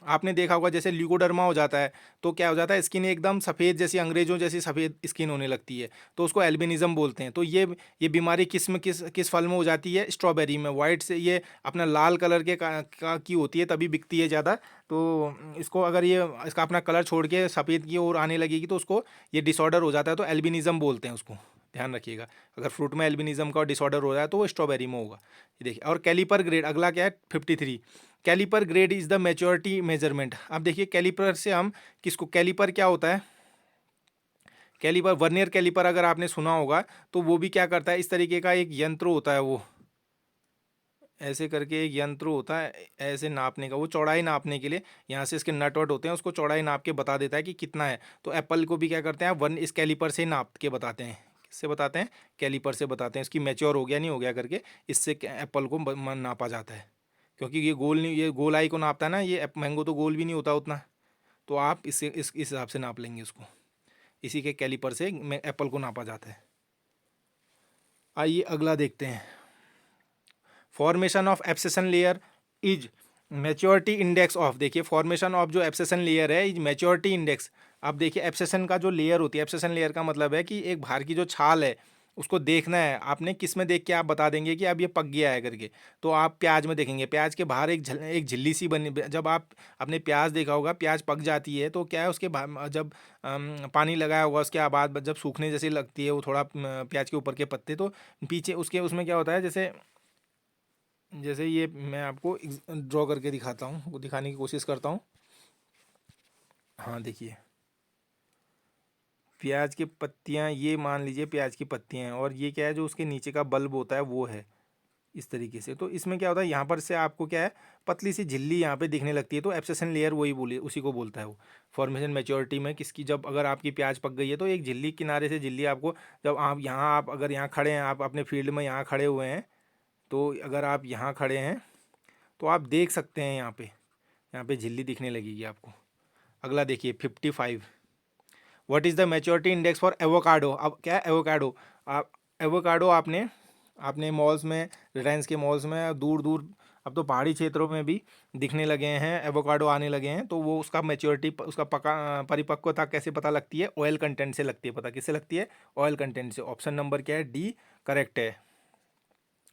आपने देखा होगा जैसे ल्यूकोडर्मा हो जाता है, तो क्या हो जाता है, स्किन एकदम सफ़ेद जैसी, अंग्रेजों जैसी सफ़ेद स्किन होने लगती है, तो उसको एल्बिनिज्म बोलते हैं। तो ये बीमारी किस फल में हो जाती है, स्ट्रॉबेरी में। वाइट से ये अपना लाल कलर के की होती है, तभी बिकती है ज़्यादा। तो इसको अगर ये इसका अपना कलर छोड़ के सफ़ेद की ओर आने लगेगी तो उसको ये डिसऑर्डर हो जाता है, तो एल्बिनिज्म बोलते हैं उसको। ध्यान रखिएगा, अगर फ्रूट में एल्बिनिज्म का डिसऑर्डर हो रहा है तो वो स्ट्रॉबेरी में होगा। ये देखिए, और कैलिपर ग्रेड, अगला क्या है, 53। Caliper grade is the maturity measurement. अब देखिए, कैलिपर से हम किसको, कैलिपर क्या होता है, कैलिपर, वर्नियर कैलिपर अगर आपने सुना होगा, तो वो भी क्या करता है, इस तरीके का एक यंत्र होता है, वो ऐसे करके एक यंत्र होता है, ऐसे नापने का, वो चौड़ाई नापने के लिए, यहाँ से इसके नट वट होते हैं, उसको चौड़ाई नाप के बता देता है कि कितना है। तो एप्पल को भी क्या करते हैं, वन इस कैलिपर से नाप के बताते हैं। किससे बताते हैं, कैलिपर से बताते हैं, इसकी मैच्योर हो गया नहीं हो गया करके, इससे एप्पल को नापा जाता है। क्योंकि ये गोल नहीं, ये गोल आई को नापता है ना, ये मैंगो तो गोल भी नहीं होता उतना, तो आप इससे इस हिसाब से नाप लेंगे उसको। इसी के कैलिपर से एप्पल को नापा जाता है। आइए अगला देखते हैं। Formation of abscission layer is maturity index of, देखिए फॉर्मेशन ऑफ जो एब्सेशन लेयर है इज मैच्योरिटी इंडेक्स। अब देखिए एब्सेशन का जो लेयर होती है, एब्सेशन लेयर का मतलब है कि एक बाहर की जो छाल है उसको देखना है आपने, किस में देख के आप बता देंगे कि अब ये पक गया है करके। तो आप प्याज में देखेंगे, प्याज के बाहर एक झिल्ली सी बनी, जब आप अपने प्याज देखा होगा प्याज पक जाती है तो क्या है उसके जब पानी लगाया होगा उसके बाद जब सूखने जैसी लगती है वो थोड़ा प्याज के ऊपर के पत्ते, तो पीछे उसके उसमें क्या होता है, जैसे जैसे ये मैं आपको ड्रॉ करके दिखाता हूँ, वो दिखाने की कोशिश करता हूँ। हाँ देखिए, प्याज की पत्तियाँ, ये मान लीजिए प्याज की पत्तियाँ हैं और ये क्या है जो उसके नीचे का बल्ब होता है वो है इस तरीके से। तो इसमें क्या होता है, यहाँ पर से आपको क्या है पतली सी झिल्ली यहाँ पे दिखने लगती है, तो एब्सेशन लेयर वही बोली उसी को बोलता है वो। फॉर्मेशन मैच्योरिटी में किसकी, जब अगर आपकी प्याज पक गई है तो एक झिल्ली किनारे से झिल्ली आपको, जब आप अगर यहाँ खड़े हैं, आप अपने फील्ड में यहाँ खड़े हुए हैं, तो अगर आप यहाँ खड़े हैं तो आप देख सकते हैं यहाँ पे झिल्ली दिखने लगेगी आपको। अगला देखिए 55, what is the maturity index for avocado. अब क्या है एवोकाडो, आप एवोकाडो आपने आपने मॉल्स में, रिलायंस के मॉल्स में दूर दूर, अब तो पहाड़ी क्षेत्रों में भी दिखने लगे हैं, एवोकाडो आने लगे हैं। तो वो उसका मैच्योरिटी, उसका पका परिपक्वता कैसे पता लगती है, ऑयल कंटेंट से लगती है पता, किससे लगती है, ऑयल कंटेंट से। ऑप्शन नंबर क्या है, डी करेक्ट है।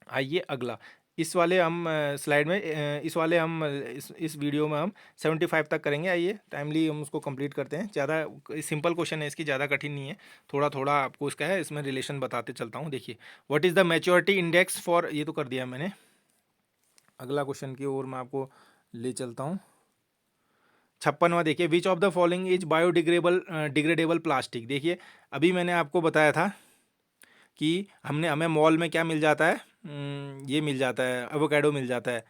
आइए अगला, इस वाले हम स्लाइड में इस वाले हम इस वीडियो में हम 75 तक करेंगे। आइए टाइमली हम उसको कंप्लीट करते हैं। ज़्यादा सिंपल क्वेश्चन है, इसकी ज़्यादा कठिन नहीं है, थोड़ा थोड़ा आपको इसका है, इसमें रिलेशन बताते चलता हूँ। देखिए, what is the maturity index for, ये तो कर दिया मैंने। अगला क्वेश्चन की ओर मैं आपको ले चलता हूँ। 56वां देखिए, विच of the following is biodegradable degradable plastic. देखिए अभी मैंने आपको बताया था कि हमें मॉल में क्या मिल जाता है, ये मिल जाता है, एवोकाडो मिल जाता है,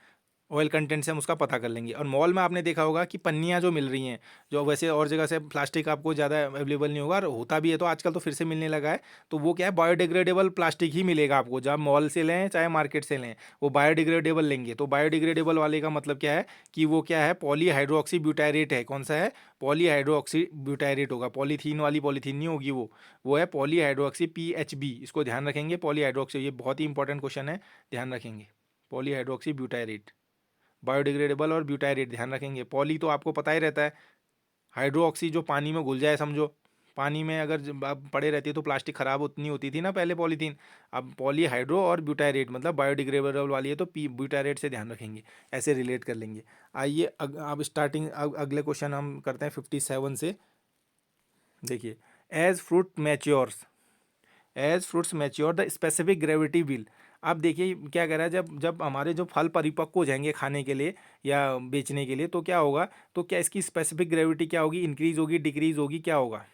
ऑयल कंटेंट से हम उसका पता कर लेंगे। और मॉल में आपने देखा होगा कि पन्नियाँ जो मिल रही हैं, जो वैसे और जगह से प्लास्टिक आपको ज़्यादा अवेलेबल नहीं होगा, और होता भी है तो आजकल तो फिर से मिलने लगा है, तो वो क्या है बायोडिग्रेडेबल प्लास्टिक ही मिलेगा आपको, जब मॉल से लें चाहे मार्केट से लें वो बायोडिग्रेडेबल लेंगे। तो बायोडिग्रेडेबल वाले का मतलब क्या है कि वो क्या है, पॉलीहाइड्रोक्सी ब्यूटायरेट है। कौन सा है, पॉलीहाइड्रोक्सी ब्यूटायरेट होगा, पॉलीथीन वाली पॉलीथीन नहीं होगी वो है पॉलीहाइड्रोक्सी PHB। इसको ध्यान रखेंगे, पॉलीहाइड्रोक्सी, ये बहुत ही इंपॉर्टेंट क्वेश्चन है, ध्यान रखेंगे। पॉलीहाइड्रोक्सी ब्यूटायरेट, बायोडिग्रेडेबल और ब्यूटायरेट ध्यान रखेंगे। पॉली तो आपको पता ही रहता है, हाइड्रोक्सी जो पानी में घुल जाए, समझो पानी में अगर अब पड़े रहती है तो प्लास्टिक ख़राब उतनी होती थी ना पहले पॉलीथीन। अब पॉली हाइड्रो और ब्यूटायरेट मतलब बायोडिग्रेडेबल वाली है तो पी ब्यूटायरेट से ध्यान रखेंगे, ऐसे रिलेट कर लेंगे। आइए अब स्टार्टिंग अगले क्वेश्चन हम करते हैं 57 से। देखिए, as fruit matures, as fruits mature the specific gravity will. अब देखिए क्या कह रहा है, जब जब हमारे जो फल परिपक्व हो जाएंगे खाने के लिए या बेचने के लिए तो क्या होगा, तो क्या इसकी स्पेसिफिक ग्रेविटी क्या होगी, इंक्रीज होगी, डिक्रीज होगी, क्या होगा।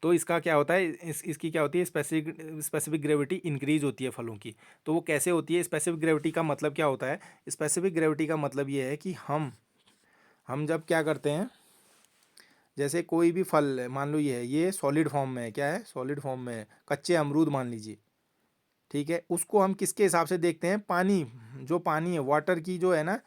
तो इसका क्या होता है, इसकी क्या होती है, स्पेसिफिक ग्रेविटी इंक्रीज होती है फलों की। तो वो कैसे होती है, स्पेसिफिक ग्रेविटी का मतलब क्या होता है, स्पेसिफिक ग्रेविटी का मतलब ये है कि हम जब क्या करते हैं, जैसे कोई भी फल है, मान लो ये सॉलिड फॉर्म में है, क्या है, सॉलिड फॉर्म में है, कच्चे अमरूद मान लीजिए, ठीक है, उसको हम किसके हिसाब से देखते हैं, पानी, जो पानी है वाटर की जो है ना,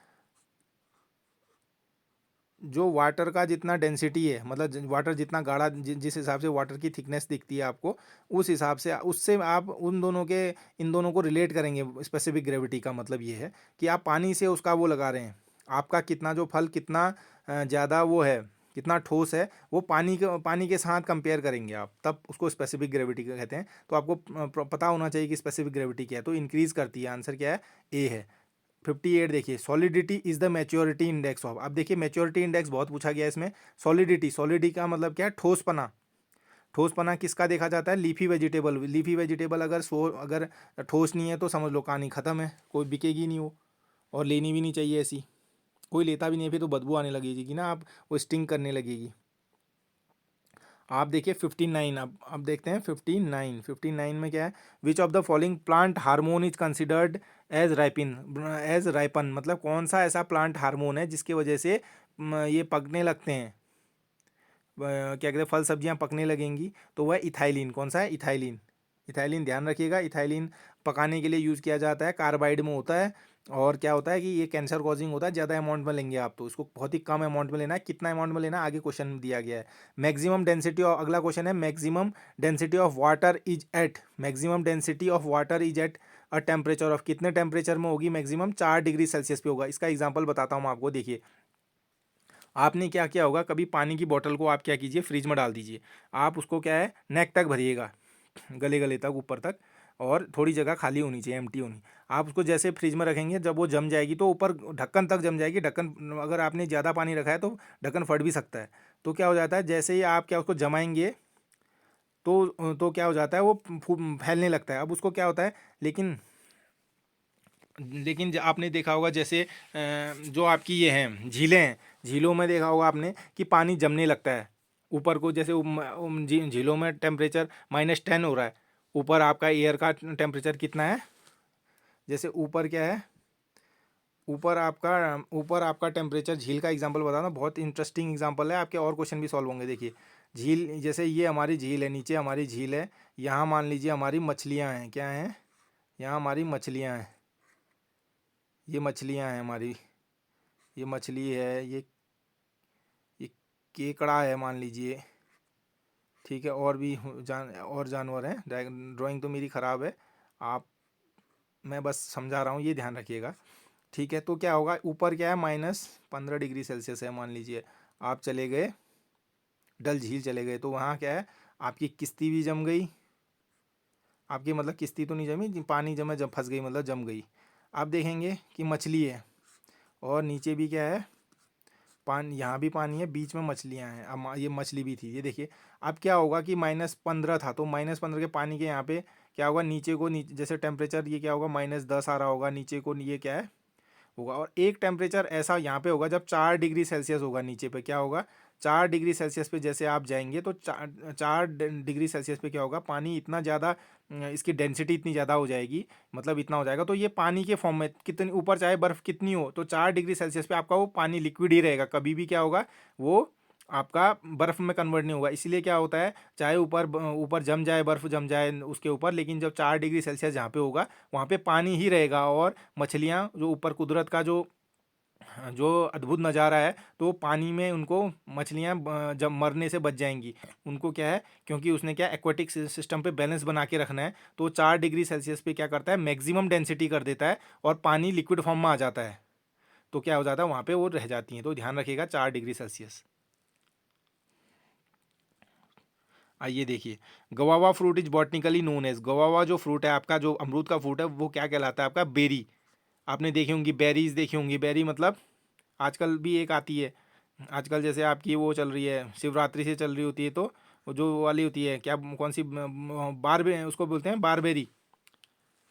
जो वाटर का जितना डेंसिटी है, मतलब वाटर जितना गाढ़ा, जिस हिसाब से वाटर की थिकनेस दिखती है आपको, उस हिसाब से उससे आप उन दोनों के, इन दोनों को रिलेट करेंगे। स्पेसिफिक ग्रेविटी का मतलब ये है कि आप पानी से उसका वो लगा रहे हैं, आपका कितना जो फल कितना ज़्यादा वो है, कितना ठोस है, वो पानी के साथ कंपेयर करेंगे आप, तब उसको स्पेसिफिक ग्रेविटी कहते हैं। तो आपको पता होना चाहिए कि स्पेसिफिक ग्रेविटी क्या है, तो इंक्रीज़ करती है, आंसर क्या है, ए है। 58 देखिए, solidity is the maturity index of. अब देखिए मैच्योरिटी इंडेक्स बहुत पूछा गया है इसमें। सॉलिडिटी का मतलब क्या है, ठोसपना। ठोसपना किसका देखा जाता है, लीफी वेजिटेबल। लीफी वेजिटेबल अगर ठोस नहीं है तो समझ लो कहानी ख़त्म है, कोई बिकेगी नहीं वो, और लेनी भी नहीं चाहिए ऐसी, कोई लेता भी नहीं है, फिर तो बदबू आने लगेगी ना, आप वो स्टिंग करने लगेगी। आप देखिए 59, अब देखते हैं 59 में क्या है, which of the following plant hormone is considered as ripen. मतलब कौन सा ऐसा प्लांट हार्मोन है जिसकी वजह से ये पकने लगते हैं, क्या कहते हैं, फल सब्जियां पकने लगेंगी, तो वह इथाइलिन। कौन सा है, इथाइलिन। इथाइलिन ध्यान रखिएगा, इथाइलिन पकाने के लिए यूज़ किया जाता है, कार्बाइड में होता है, और क्या होता है कि ये कैंसर कॉजिंग होता है, ज़्यादा अमाउंट में लेंगे आप तो इसको बहुत ही कम अमाउंट में लेना है। कितना अमाउंट में लेना है आगे क्वेश्चन में दिया गया है। मैक्सिमम डेंसिटी ऑफ, अगला क्वेश्चन है, maximum density of water is at, maximum density of water is at a temperature of, कितने टेम्परेचर में होगी मैक्सिमम, 4 डिग्री सेल्सियस पे होगा। इसका एग्जाम्पल बताता हूँ आपको। देखिए आपने क्या किया होगा, कभी पानी की बोतल को आप क्या कीजिए, फ्रिज में डाल दीजिए। आप उसको क्या है, नेक तक भरिएगा, गले गले तक, ऊपर तक, और थोड़ी जगह खाली होनी चाहिए, एम्प्टी होनी। आप उसको जैसे फ्रिज में रखेंगे, जब वो जम जाएगी तो ऊपर ढक्कन तक जम जाएगी। ढक्कन अगर आपने ज़्यादा पानी रखा है तो ढक्कन फट भी सकता है। तो क्या हो जाता है, जैसे ही आप क्या उसको जमाएंगे तो क्या हो जाता है, वो फैलने लगता है। अब उसको क्या होता है, लेकिन लेकिन आपने देखा होगा जैसे जो आपकी ये हैं झीलें हैं, झीलों में देखा होगा आपने कि पानी जमने लगता है ऊपर को। जैसे झीलों में टेम्परेचर -10 हो रहा है, ऊपर आपका एयर का टेम्परेचर कितना है, जैसे ऊपर क्या है, ऊपर आपका टेम्परेचर, झील का एग्जांपल बताना, बहुत इंटरेस्टिंग एग्जांपल है, आपके और क्वेश्चन भी सॉल्व होंगे। देखिए झील, जैसे ये हमारी झील है, नीचे हमारी झील है, यहाँ मान लीजिए हमारी मछलियाँ हैं, क्या हैं, यहाँ हमारी मछलियाँ हैं, ये मछलियाँ हैं हमारी, ये मछली है, ये केकड़ा है मान लीजिए, ठीक है, और भी और जानवर हैं। ड्राइंग तो मेरी ख़राब है, आप, मैं बस समझा रहा हूँ, ये ध्यान रखिएगा, ठीक है। तो क्या होगा, ऊपर क्या है, -15 डिग्री सेल्सियस है मान लीजिए। आप चले गए डल झील चले गए, तो वहाँ क्या है, आपकी किश्ती भी जम गई, आपकी मतलब किश्ती तो नहीं जमी, पानी जमे, जब फंस गई मतलब जम गई। आप देखेंगे कि मछली है, और नीचे भी क्या है, पानी, यहाँ भी पानी है, बीच में मछलियाँ हैं। अब ये मछली भी थी, ये देखिए। अब क्या होगा कि -15 था, तो -15 के पानी के यहाँ पे क्या होगा, नीचे को, नीचे जैसे टेम्परेचर ये क्या होगा, -10 आ रहा होगा, नीचे को ये क्या है होगा। और एक टेम्परेचर ऐसा यहाँ पे होगा, जब 4 डिग्री सेल्सियस होगा, नीचे पे क्या होगा, 4 डिग्री सेल्सियस पे जैसे आप जाएंगे तो 4 डिग्री सेल्सियस पे क्या होगा, पानी इतना ज़्यादा, इसकी डेंसिटी इतनी ज़्यादा हो जाएगी, मतलब इतना हो जाएगा, तो ये पानी के फॉर्म में, कितनी ऊपर चाहे बर्फ़ कितनी हो, तो 4 डिग्री सेल्सियस पे आपका वो पानी लिक्विड ही रहेगा, कभी भी क्या होगा, वो आपका बर्फ़ में कन्वर्ट नहीं होगा। इसीलिए क्या होता है, चाहे ऊपर ऊपर जम जाए, बर्फ़ जम जाए उसके ऊपर, लेकिन जब 4 डिग्री सेल्सियस जहाँ पे होगा, वहाँ पे पानी ही रहेगा। और मछलियाँ जो ऊपर कुदरत का जो जो अद्भुत नज़ारा है, तो पानी में उनको, मछलियाँ जब मरने से बच जाएंगी, उनको क्या है, क्योंकि उसने क्या एक्वाटिक सिस्टम पे बैलेंस बना के रखना है, तो 4 डिग्री सेल्सियस पे क्या करता है, मैक्सिमम डेंसिटी कर देता है, और पानी लिक्विड फॉर्म में आ जाता है। तो क्या हो जाता है, वहाँ पे वो रह जाती हैं। तो ध्यान रखिएगा 4 डिग्री सेल्सियस। आइए देखिए, guava fruit is botanically known as, guava जो फ्रूट है आपका, जो अमरूद का फ्रूट है, वो क्या कहलाता है आपका, बेरी। आपने देखी होंगी बेरीज, देखी होंगी बेरी, मतलब आजकल भी एक आती है, आजकल जैसे आपकी वो चल रही है, शिवरात्रि से चल रही होती है, तो वो जो वाली होती है, क्या, कौन सी, बारबे उसको बोलते हैं, बारबेरी,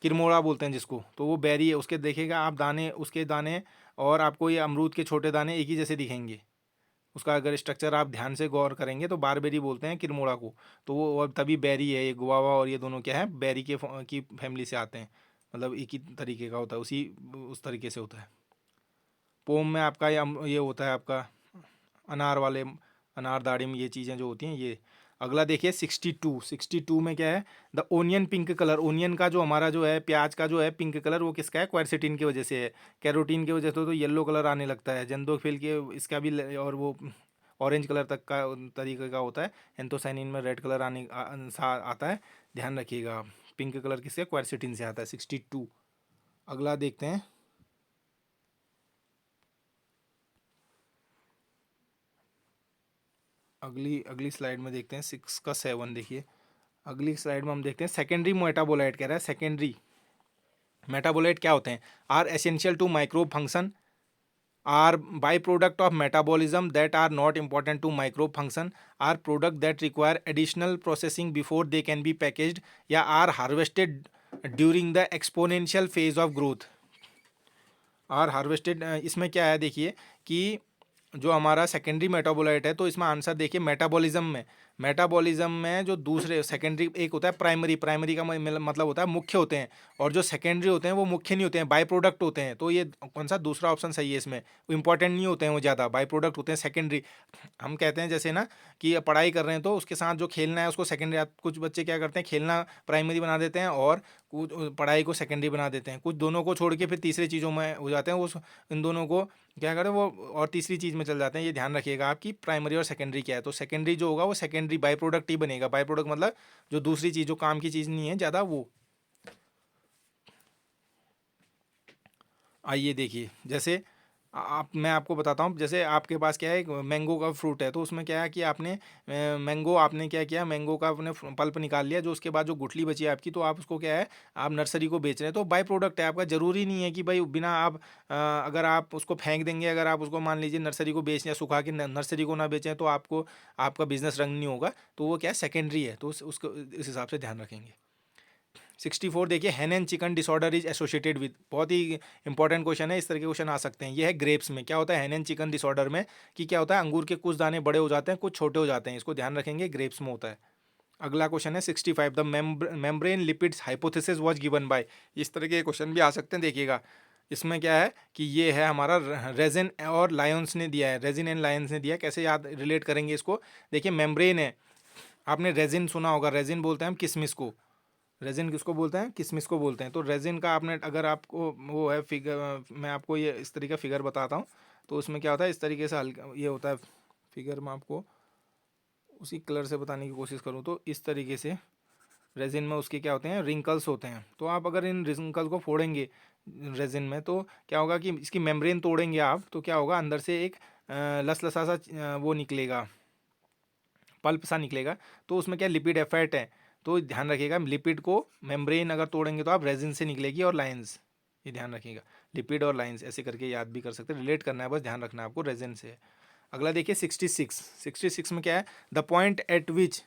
किरमोड़ा बोलते हैं जिसको, तो वो बेरी है, उसके देखेगा आप दाने, उसके दाने और आपको ये अमरूद के छोटे दाने एक ही जैसे दिखेंगे। उसका अगर स्ट्रक्चर आप ध्यान से गौर करेंगे तो बारबेरी बोलते हैं किरमोड़ा को। तो वो, और तभी बेरी है, ये गुआवा और ये दोनों क्या है, बेरी के की फैमिली से आते हैं, मतलब एक ही तरीके का होता है, उसी उस तरीके से होता है। पोम में आपका ये होता है आपका अनार वाले, अनार दाड़िम, ये चीज़ें जो होती हैं ये। अगला देखिए 62 में क्या है, the onion pink colour, onion का जो हमारा जो है, प्याज का जो है पिंक कलर, वो किसका है, क्वेरसिटीन की वजह से है। कैरोटीन की वजह से तो येलो कलर आने लगता है, जंदोफिल के इसका भी और वो ऑरेंज कलर तक का तरीके का होता है। एंथोसाइनिन में रेड कलर आता है, ध्यान रखिएगा। पिंक कलर किससे, क्वेरसिटीन से आता है। 62। अगला देखते हैं, अगली अगली स्लाइड में देखते हैं 6 का 7। देखिए अगली स्लाइड में हम देखते हैं सेकेंडरी मेटाबोलाइट, कह रहा है सेकेंडरी मेटाबोलाइट क्या होते हैं, are essential to microbe function, are by product of metabolism that are not important to microbe function, are product that require additional processing before they can be packaged, या are harvested during the exponential phase of growth. Are harvested, इसमें क्या है देखिए कि जो हमारा secondary metabolite है, तो इसमें आंसर देखिए मेटाबॉलिज्म में, मेटाबॉलिज्म में जो दूसरे सेकेंडरी, एक होता है प्राइमरी, प्राइमरी का मतलब होता है मुख्य होते हैं, और जो सेकेंडरी होते हैं वो मुख्य नहीं होते हैं, बाय प्रोडक्ट होते हैं। तो ये कौन सा दूसरा ऑप्शन सही है इसमें, वो इंपॉर्टेंट नहीं होते हैं, वो ज़्यादा बाय प्रोडक्ट होते हैं सेकेंडरी। हम कहते हैं जैसे ना कि पढ़ाई कर रहे हैं तो उसके साथ जो खेलना है उसको सेकेंडरी, कुछ बच्चे क्या करते हैं खेलना प्राइमरी बना देते हैं और कुछ पढ़ाई को सेकेंडरी बना देते हैं, कुछ दोनों को छोड़ के फिर तीसरी चीज़ों में हो जाते हैं, वो इन दोनों को क्या करें वो और तीसरी चीज़ में चल जाते हैं। ये ध्यान रखिएगा आपकी प्राइमरी और सेकेंडरी क्या है। तो सेकेंडरी जो होगा वो सेकेंडरी बाय प्रोडक्ट ही बनेगा, बाय प्रोडक्ट मतलब जो दूसरी चीज़ जो काम की चीज़ नहीं है ज़्यादा वो। आइए देखिए, जैसे आप, मैं आपको बताता हूँ, जैसे आपके पास क्या है एक मैंगो का फ्रूट है, तो उसमें क्या है कि आपने मैंगो, आपने क्या किया, मैंगो का आपने पल्प निकाल लिया, जो उसके बाद जो गुठली बची है आपकी, तो आप उसको क्या है आप नर्सरी को बेच रहे हैं, तो बाय प्रोडक्ट है आपका। ज़रूरी नहीं है कि भाई बिना आप अगर आप उसको फेंक देंगे, अगर आप उसको मान लीजिए नर्सरी को बेच या सुखा के नर्सरी को ना बेचें, तो आपको आपका बिजनेस रंग नहीं होगा, तो वो क्या है सेकेंडरी है, तो उसको इस हिसाब से ध्यान रखेंगे। 64 देखिए, हेन and chicken disorder is associated with, बहुत ही इंपॉर्टेंट क्वेश्चन है, इस तरह के क्वेश्चन आ सकते हैं। ये है ग्रेप्स में क्या होता है हेन एंड चिकन डिसऑर्डर में, कि क्या होता है अंगूर के कुछ दाने बड़े हो जाते हैं कुछ छोटे हो जाते हैं, इसको ध्यान रखेंगे, ग्रेप्स में होता है। अगला क्वेश्चन है 65, the membrane lipids hypothesis was given by, इस तरह के क्वेश्चन भी आ सकते हैं। देखिएगा इसमें क्या है कि ये है हमारा रेजिन और लायंस ने दिया है, रेजिन एंड लायंस ने दिया है। कैसे याद रिलेट करेंगे इसको, देखिए मेम्ब्रेन है, आपने रेजिन सुना होगा, रेजिन बोलते हैं हम किशमिश को, रेजिन किसको बोलते हैं, किसमिस को बोलते हैं। तो रेजिन का आपने, अगर आपको वो है फिगर, मैं आपको ये इस तरीके का फिगर बताता हूँ, तो उसमें क्या होता है इस तरीके से हल्का ये होता है फिगर, में आपको उसी कलर से बताने की कोशिश करूँ तो इस तरीके से रेजिन में उसके क्या होते हैं रिंकल्स होते हैं। तो आप अगर इन रिंकल को फोड़ेंगे रेजिन में, तो क्या होगा कि इसकी मेम्ब्रेन तोड़ेंगे आप, तो क्या होगा अंदर से एक लसलसा सा वो निकलेगा, पल्प सा निकलेगा, तो उसमें क्या लिपिड है, फैट है। तो ध्यान रखिएगा लिपिड को मेम्ब्रेन अगर तोड़ेंगे तो आप रेजिन से निकलेगी और लाइंस, ये ध्यान रखिएगा, लिपिड और लाइंस ऐसे करके याद भी कर सकते हैं, रिलेट करना है, बस ध्यान रखना है आपको रेजिन से। अगला देखिए 66, 66 में क्या है, द पॉइंट एट विच,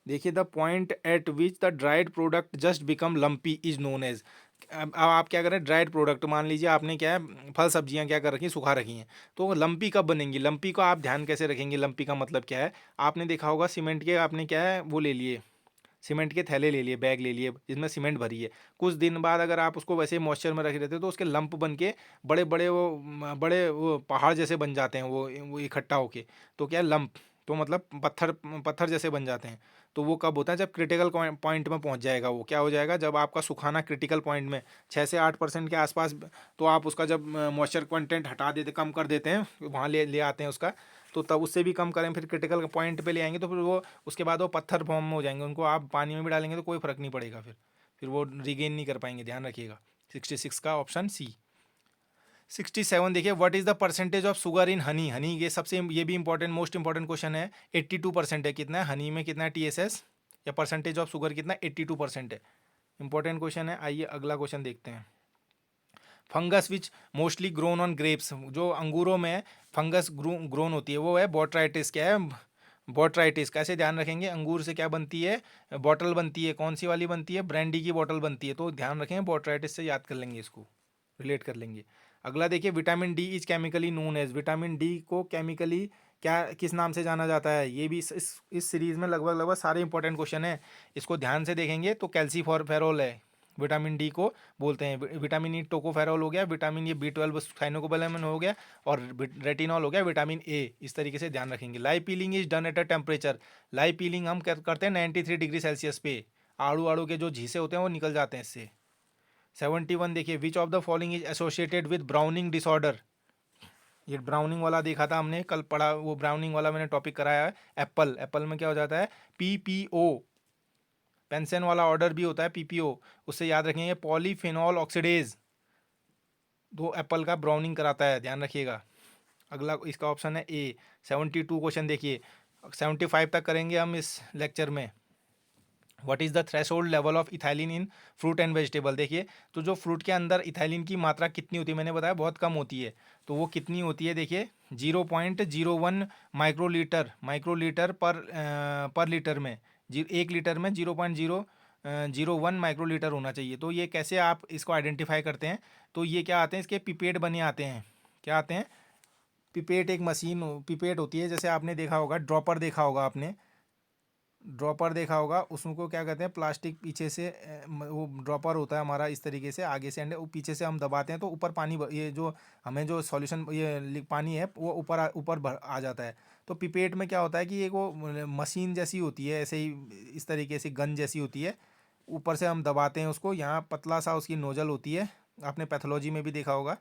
देखिए the point at which the dried product just become lumpy is known as. अब आप क्या करें, ड्राइड प्रोडक्ट मान लीजिए आपने क्या है फल सब्जियां क्या कर रखी हैं, सुखा रखी हैं, तो लंपी कब बनेंगी, लंपी को आप ध्यान कैसे रखेंगे, लंपी का मतलब क्या है। आपने देखा होगा सीमेंट के, आपने क्या है वो ले लिए, सीमेंट के थैले ले लिए, बैग ले लिए जिसमें सीमेंट भरी है, कुछ दिन बाद अगर आप उसको वैसे मॉइस्चर में रखे रहते हो तो उसके लंप बन के बड़े बड़े वो बड़े वो पहाड़ जैसे बन जाते हैं, वो इकट्ठा होके, तो क्या लंप, तो मतलब पत्थर, पत्थर जैसे बन जाते हैं। तो वो कब होता है, जब क्रिटिकल पॉइंट में पहुंच जाएगा, वो क्या हो जाएगा जब आपका सुखाना क्रिटिकल पॉइंट में 6 से 8% के आसपास, तो आप उसका जब मॉइस्चर कंटेंट हटा देते, कम कर देते हैं, वहाँ ले ले आते हैं उसका, तो तब उससे भी कम करें, फिर क्रिटिकल पॉइंट पे ले आएंगे, तो फिर वो उसके बाद वो पत्थर फॉर्म में हो जाएंगे, उनको आप पानी में भी डालेंगे तो कोई फर्क नहीं पड़ेगा, फिर वो रिगेन नहीं कर पाएंगे, ध्यान रखिएगा। 66 का ऑप्शन सी। 67 देखिए, what is the percentage of sugar in honey, honey ये सबसे ये भी इंपॉर्टेंट, मोस्ट इंपॉर्टेंट क्वेश्चन है। 82% है, कितना है हनी में, कितना है TSS या परसेंटेज ऑफ शुगर कितना, 82% है, इंपॉर्टेंट क्वेश्चन है। आइए अगला क्वेश्चन देखते हैं। Fungus which mostly grown on grapes, जो अंगूरों में फंगस ग्रोन होती है वो है बोट्राइटिस, क्या है बोट्राइटिस। कैसे ध्यान रखेंगे, अंगूर से क्या बनती है, बॉटल बनती है, कौन सी वाली बनती है, ब्रांडी की बॉटल बनती है, तो ध्यान रखें बोट्राइटिस से याद कर लेंगे, इसको रिलेट कर लेंगे। अगला देखिए, vitamin D is chemically known as, vitamin D को केमिकली क्या किस नाम से जाना जाता है, ये भी इस सीरीज में लगभग लगभग सारे इंपॉर्टेंट क्वेश्चन है, इसको ध्यान से देखेंगे। तो कैल्सीफॉरफेरोल है, विटामिन डी को बोलते हैं। विटामिन ई टोकोफेरोल हो गया, विटामिन ये B12 साइनोकोबालेमिन हो गया, और रेटिनॉल हो गया, विटामिन ए, इस तरीके से ध्यान रखेंगे। Lye peeling is done at a temperature, lye peeling हम करते हैं 93 डिग्री सेल्सियस पे, आड़ू आड़ू के जो झीसे होते हैं वो निकल जाते हैं इससे। 71 देखिए, विच of the following is associated with browning disorder, ये ब्राउनिंग वाला देखा था हमने कल पढ़ा, वो ब्राउनिंग वाला मैंने टॉपिक कराया है। एप्पल, एप्पल में क्या हो जाता है PPO, पेंसन वाला ऑर्डर भी होता है PPO, उससे याद रखेंगे पॉलीफेनॉल ऑक्सीडेज, दो एप्पल का ब्राउनिंग कराता है, ध्यान रखिएगा। अगला इसका ऑप्शन है ए। 72 क्वेश्चन देखिए, 75 तक करेंगे हम इस लेक्चर में। What is the threshold level of ethylene in fruit and vegetable, देखिए तो जो फ्रूट के अंदर इथाइलिन की मात्रा कितनी होती है, मैंने बताया बहुत कम होती है, तो वो कितनी होती है देखिए 0.01 माइक्रोलीटर पर लीटर में, 1 लीटर में 0.001 माइक्रोलीटर होना चाहिए। तो ये कैसे आप इसको आइडेंटिफाई करते हैं, तो ये क्या आते हैं इसके पिपेट बने आते हैं, क्या आते हैं पिपेट, एक मशीन पिपेट होती है, जैसे आपने देखा होगा ड्रॉपर देखा होगा आपने, ड्रॉपर देखा होगा, उसको क्या कहते हैं, प्लास्टिक पीछे से वो ड्रॉपर होता है हमारा इस तरीके से, आगे से एंड वो पीछे से हम दबाते हैं तो ऊपर पानी ये जो हमें जो सॉल्यूशन ये पानी है वो ऊपर आ जाता है। तो पिपेट में क्या होता है कि एक वो मशीन जैसी होती है, ऐसे ही इस तरीके से गन जैसी होती है, ऊपर से हम दबाते हैं उसको, यहाँ पतला सा उसकी नोजल होती है, आपने पैथोलॉजी में भी देखा होगा,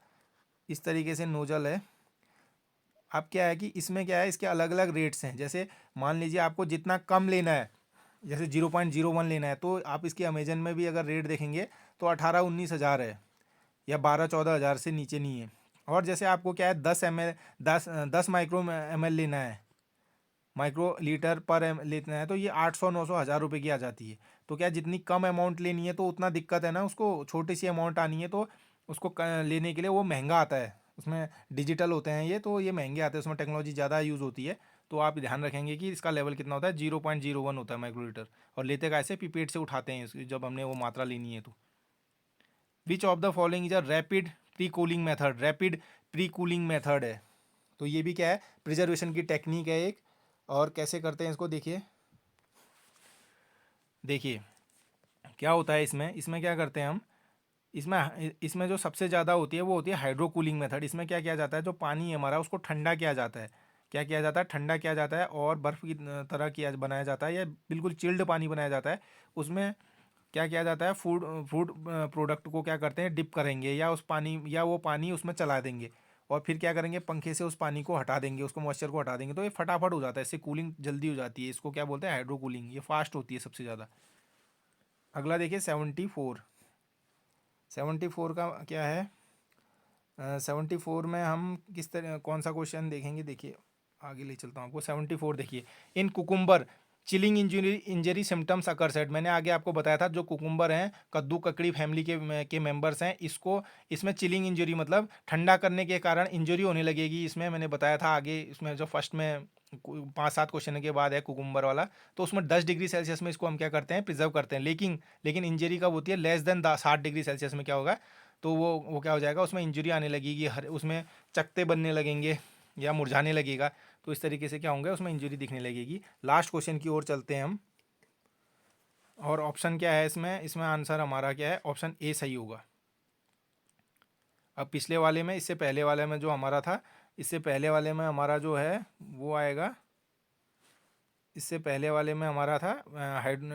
इस तरीके से नोजल है। अब क्या है कि इसमें क्या है, इसके अलग अलग रेट्स हैं। जैसे मान लीजिए आपको जितना कम लेना है, जैसे 0.01 लेना है, तो आप इसकी अमेजन में भी अगर रेट देखेंगे तो 18-19 हज़ार है, या 12-14 हज़ार से नीचे नहीं है। और जैसे आपको क्या है 10 ml 10 माइक्रो ml लेना है, माइक्रो लीटर पर लेना है, तो ये 800-900 हज़ार रुपये की आ जाती है। तो क्या जितनी कम अमाउंट लेनी है तो उतना दिक्कत है ना, उसको छोटी सी अमाउंट आनी है तो उसको लेने के लिए वो महंगा आता है। उसमें डिजिटल होते हैं ये, तो ये महंगे आते हैं, उसमें टेक्नोलॉजी ज़्यादा यूज़ होती है। तो आप ध्यान रखेंगे कि इसका लेवल कितना होता है, 0.01 होता है माइक्रो लीटर। और लेते कैसे, पिपेट से उठाते हैं जब हमने वो मात्रा लेनी है तो। विच of the following is a rapid pre cooling method, rapid pre cooling method है। तो ये भी क्या है, प्रिजर्वेशन की टेक्निक है एक। और कैसे करते हैं इसको देखिए, देखिए क्या होता है इसमें, इसमें क्या करते हैं हम, इसमें इसमें जो सबसे ज़्यादा होती है वो होती है हाइड्रो कूलिंग मेथड। इसमें क्या किया जाता है, जो पानी है हमारा उसको ठंडा किया जाता है। क्या किया जाता है, ठंडा किया जाता है और बर्फ़ की तरह किया बनाया जाता है, या बिल्कुल चिल्ड पानी बनाया जाता है। उसमें क्या किया जाता है, फूड फूड प्रोडक्ट को क्या करते हैं, डिप करेंगे, या उस पानी या वो पानी उसमें चला देंगे, और फिर क्या करेंगे, पंखे से उस पानी को हटा देंगे, उसको मॉइस्चर को हटा देंगे, तो ये फटाफट हो जाता है, इससे कूलिंग जल्दी हो जाती है। इसको क्या बोलते हैं, हाइड्रो कूलिंग। ये फास्ट होती है सबसे ज़्यादा। अगला देखिए 74 का क्या है, 74 में हम किस तरह कौन सा क्वेश्चन देखेंगे, देखिए आगे ले चलता हूँ आपको। 74 देखिए, इन कुकुम्बर चिलिंग इंजरी सिम्टम्स अकर सेट। मैंने आगे आपको बताया था, जो कुकुम्बर हैं, कद्दू ककड़ी फैमिली के मेंबर्स हैं, इसको इसमें चिलिंग इंजरी मतलब ठंडा करने के कारण इंजरी होने लगेगी। इसमें मैंने बताया था आगे, इसमें जो फर्स्ट में 5-7 क्वेश्चन के बाद है कुकुम्बर वाला, तो उसमें 10 डिग्री सेल्सियस में इसको हम क्या करते हैं, प्रिजर्व करते हैं। लेकिन लेकिन इंजरी कब होती है, लेस देन 60 डिग्री सेल्सियस में क्या होगा, तो वो क्या हो जाएगा, उसमें इंजरी आने लगेगी, हर उसमें चकते बनने लगेंगे या मुरझाने लगेगा। तो इस तरीके से क्या होंगे, उसमें इंजरी दिखने लगेगी। लास्ट क्वेश्चन की ओर चलते हैं हम। और ऑप्शन क्या है इसमें, इसमें आंसर हमारा क्या है, ऑप्शन ए सही होगा। अब पिछले वाले में, इससे पहले वाले में जो हमारा था, इससे पहले वाले में हमारा जो है वो आएगा, इससे पहले वाले में हमारा था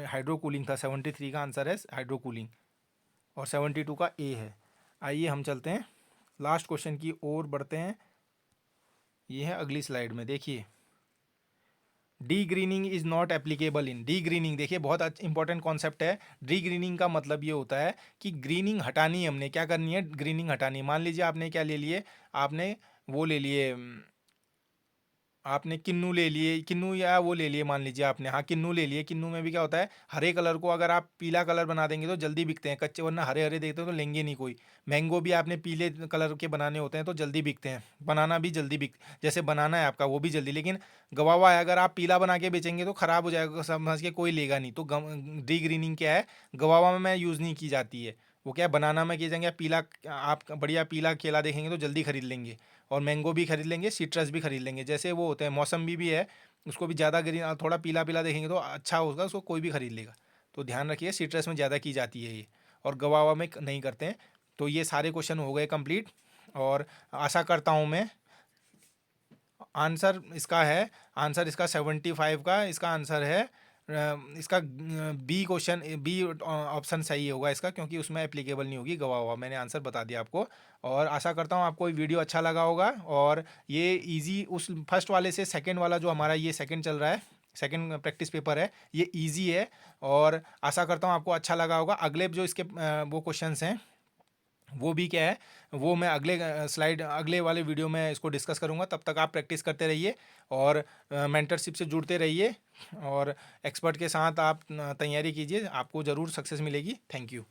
हाइड्रो कूलिंग था। 73 का आंसर है हाइड्रो कूलिंग, और 72 का ए है। आइए हम चलते हैं लास्ट क्वेश्चन की ओर बढ़ते हैं। ये है अगली स्लाइड में, देखिए D grinning is not applicable in. D grinning देखिए बहुत इंपॉर्टेंट कॉन्सेप्ट है। डी ग्रीनिंग का मतलब ये होता है कि ग्रीनिंग हटानी है, हमने क्या करनी है, ग्रीनिंग हटानी है। मान लीजिए आपने क्या ले लिए, आपने वो ले लिए, आपने किन्नू ले लिए, किन्नू या वो ले लिए, मान लीजिए आपने, हाँ किन्नू ले लिए। किन्नू में भी क्या होता है, हरे कलर को अगर आप पीला कलर बना देंगे तो जल्दी बिकते हैं, कच्चे वरना हरे हरे देखते हो तो लेंगे नहीं कोई। मैंगो भी आपने पीले कलर के बनाने होते हैं तो जल्दी बिकते हैं, बनाना भी जल्दी बिक, जैसे बनाना है आपका वो भी जल्दी। लेकिन गवावा है, अगर आप पीला बना के बेचेंगे तो ख़राब हो जाएगा, समझ के कोई लेगा नहीं। तो डी ग्रीनिंग क्या है, गवावा में यूज़ नहीं की जाती है। वो क्या है, बनाना में की जाएंगे, पीला आप बढ़िया पीला केला देखेंगे तो जल्दी खरीद लेंगे, और मैंगो भी खरीद लेंगे, सिट्रस भी खरीद लेंगे। जैसे वो होते हैं मौसम्बी भी है, उसको भी ज़्यादा ग्रीन थोड़ा पीला पीला देखेंगे तो अच्छा होगा, उसको कोई भी खरीद लेगा। तो ध्यान रखिए, सिट्रस में ज़्यादा की जाती है ये, और गवावा में नहीं करते हैं। तो ये सारे क्वेश्चन हो गए कंप्लीट, और आशा करता हूँ मैं, आंसर इसका है, आंसर इसका 75 का इसका आंसर है। इसका बी क्वेश्चन, बी ऑप्शन सही होगा इसका, क्योंकि उसमें एप्लीकेबल नहीं होगी गवा हुआ। मैंने आंसर बता दिया आपको। और आशा करता हूँ आपको ये वीडियो अच्छा लगा होगा। और ये इजी, उस फर्स्ट वाले से सेकंड वाला जो हमारा ये सेकंड चल रहा है, सेकंड प्रैक्टिस पेपर है, ये इजी है। और आशा करता हूँ आपको अच्छा लगा होगा। अगले जो इसके वो क्वेश्चंस हैं, वो भी क्या है, वो मैं अगले स्लाइड, अगले वाले वीडियो में इसको डिस्कस करूँगा। तब तक आप प्रैक्टिस करते रहिए और मेंटरशिप से जुड़ते रहिए, और एक्सपर्ट के साथ आप तैयारी कीजिए, आपको ज़रूर सक्सेस मिलेगी। Thank you.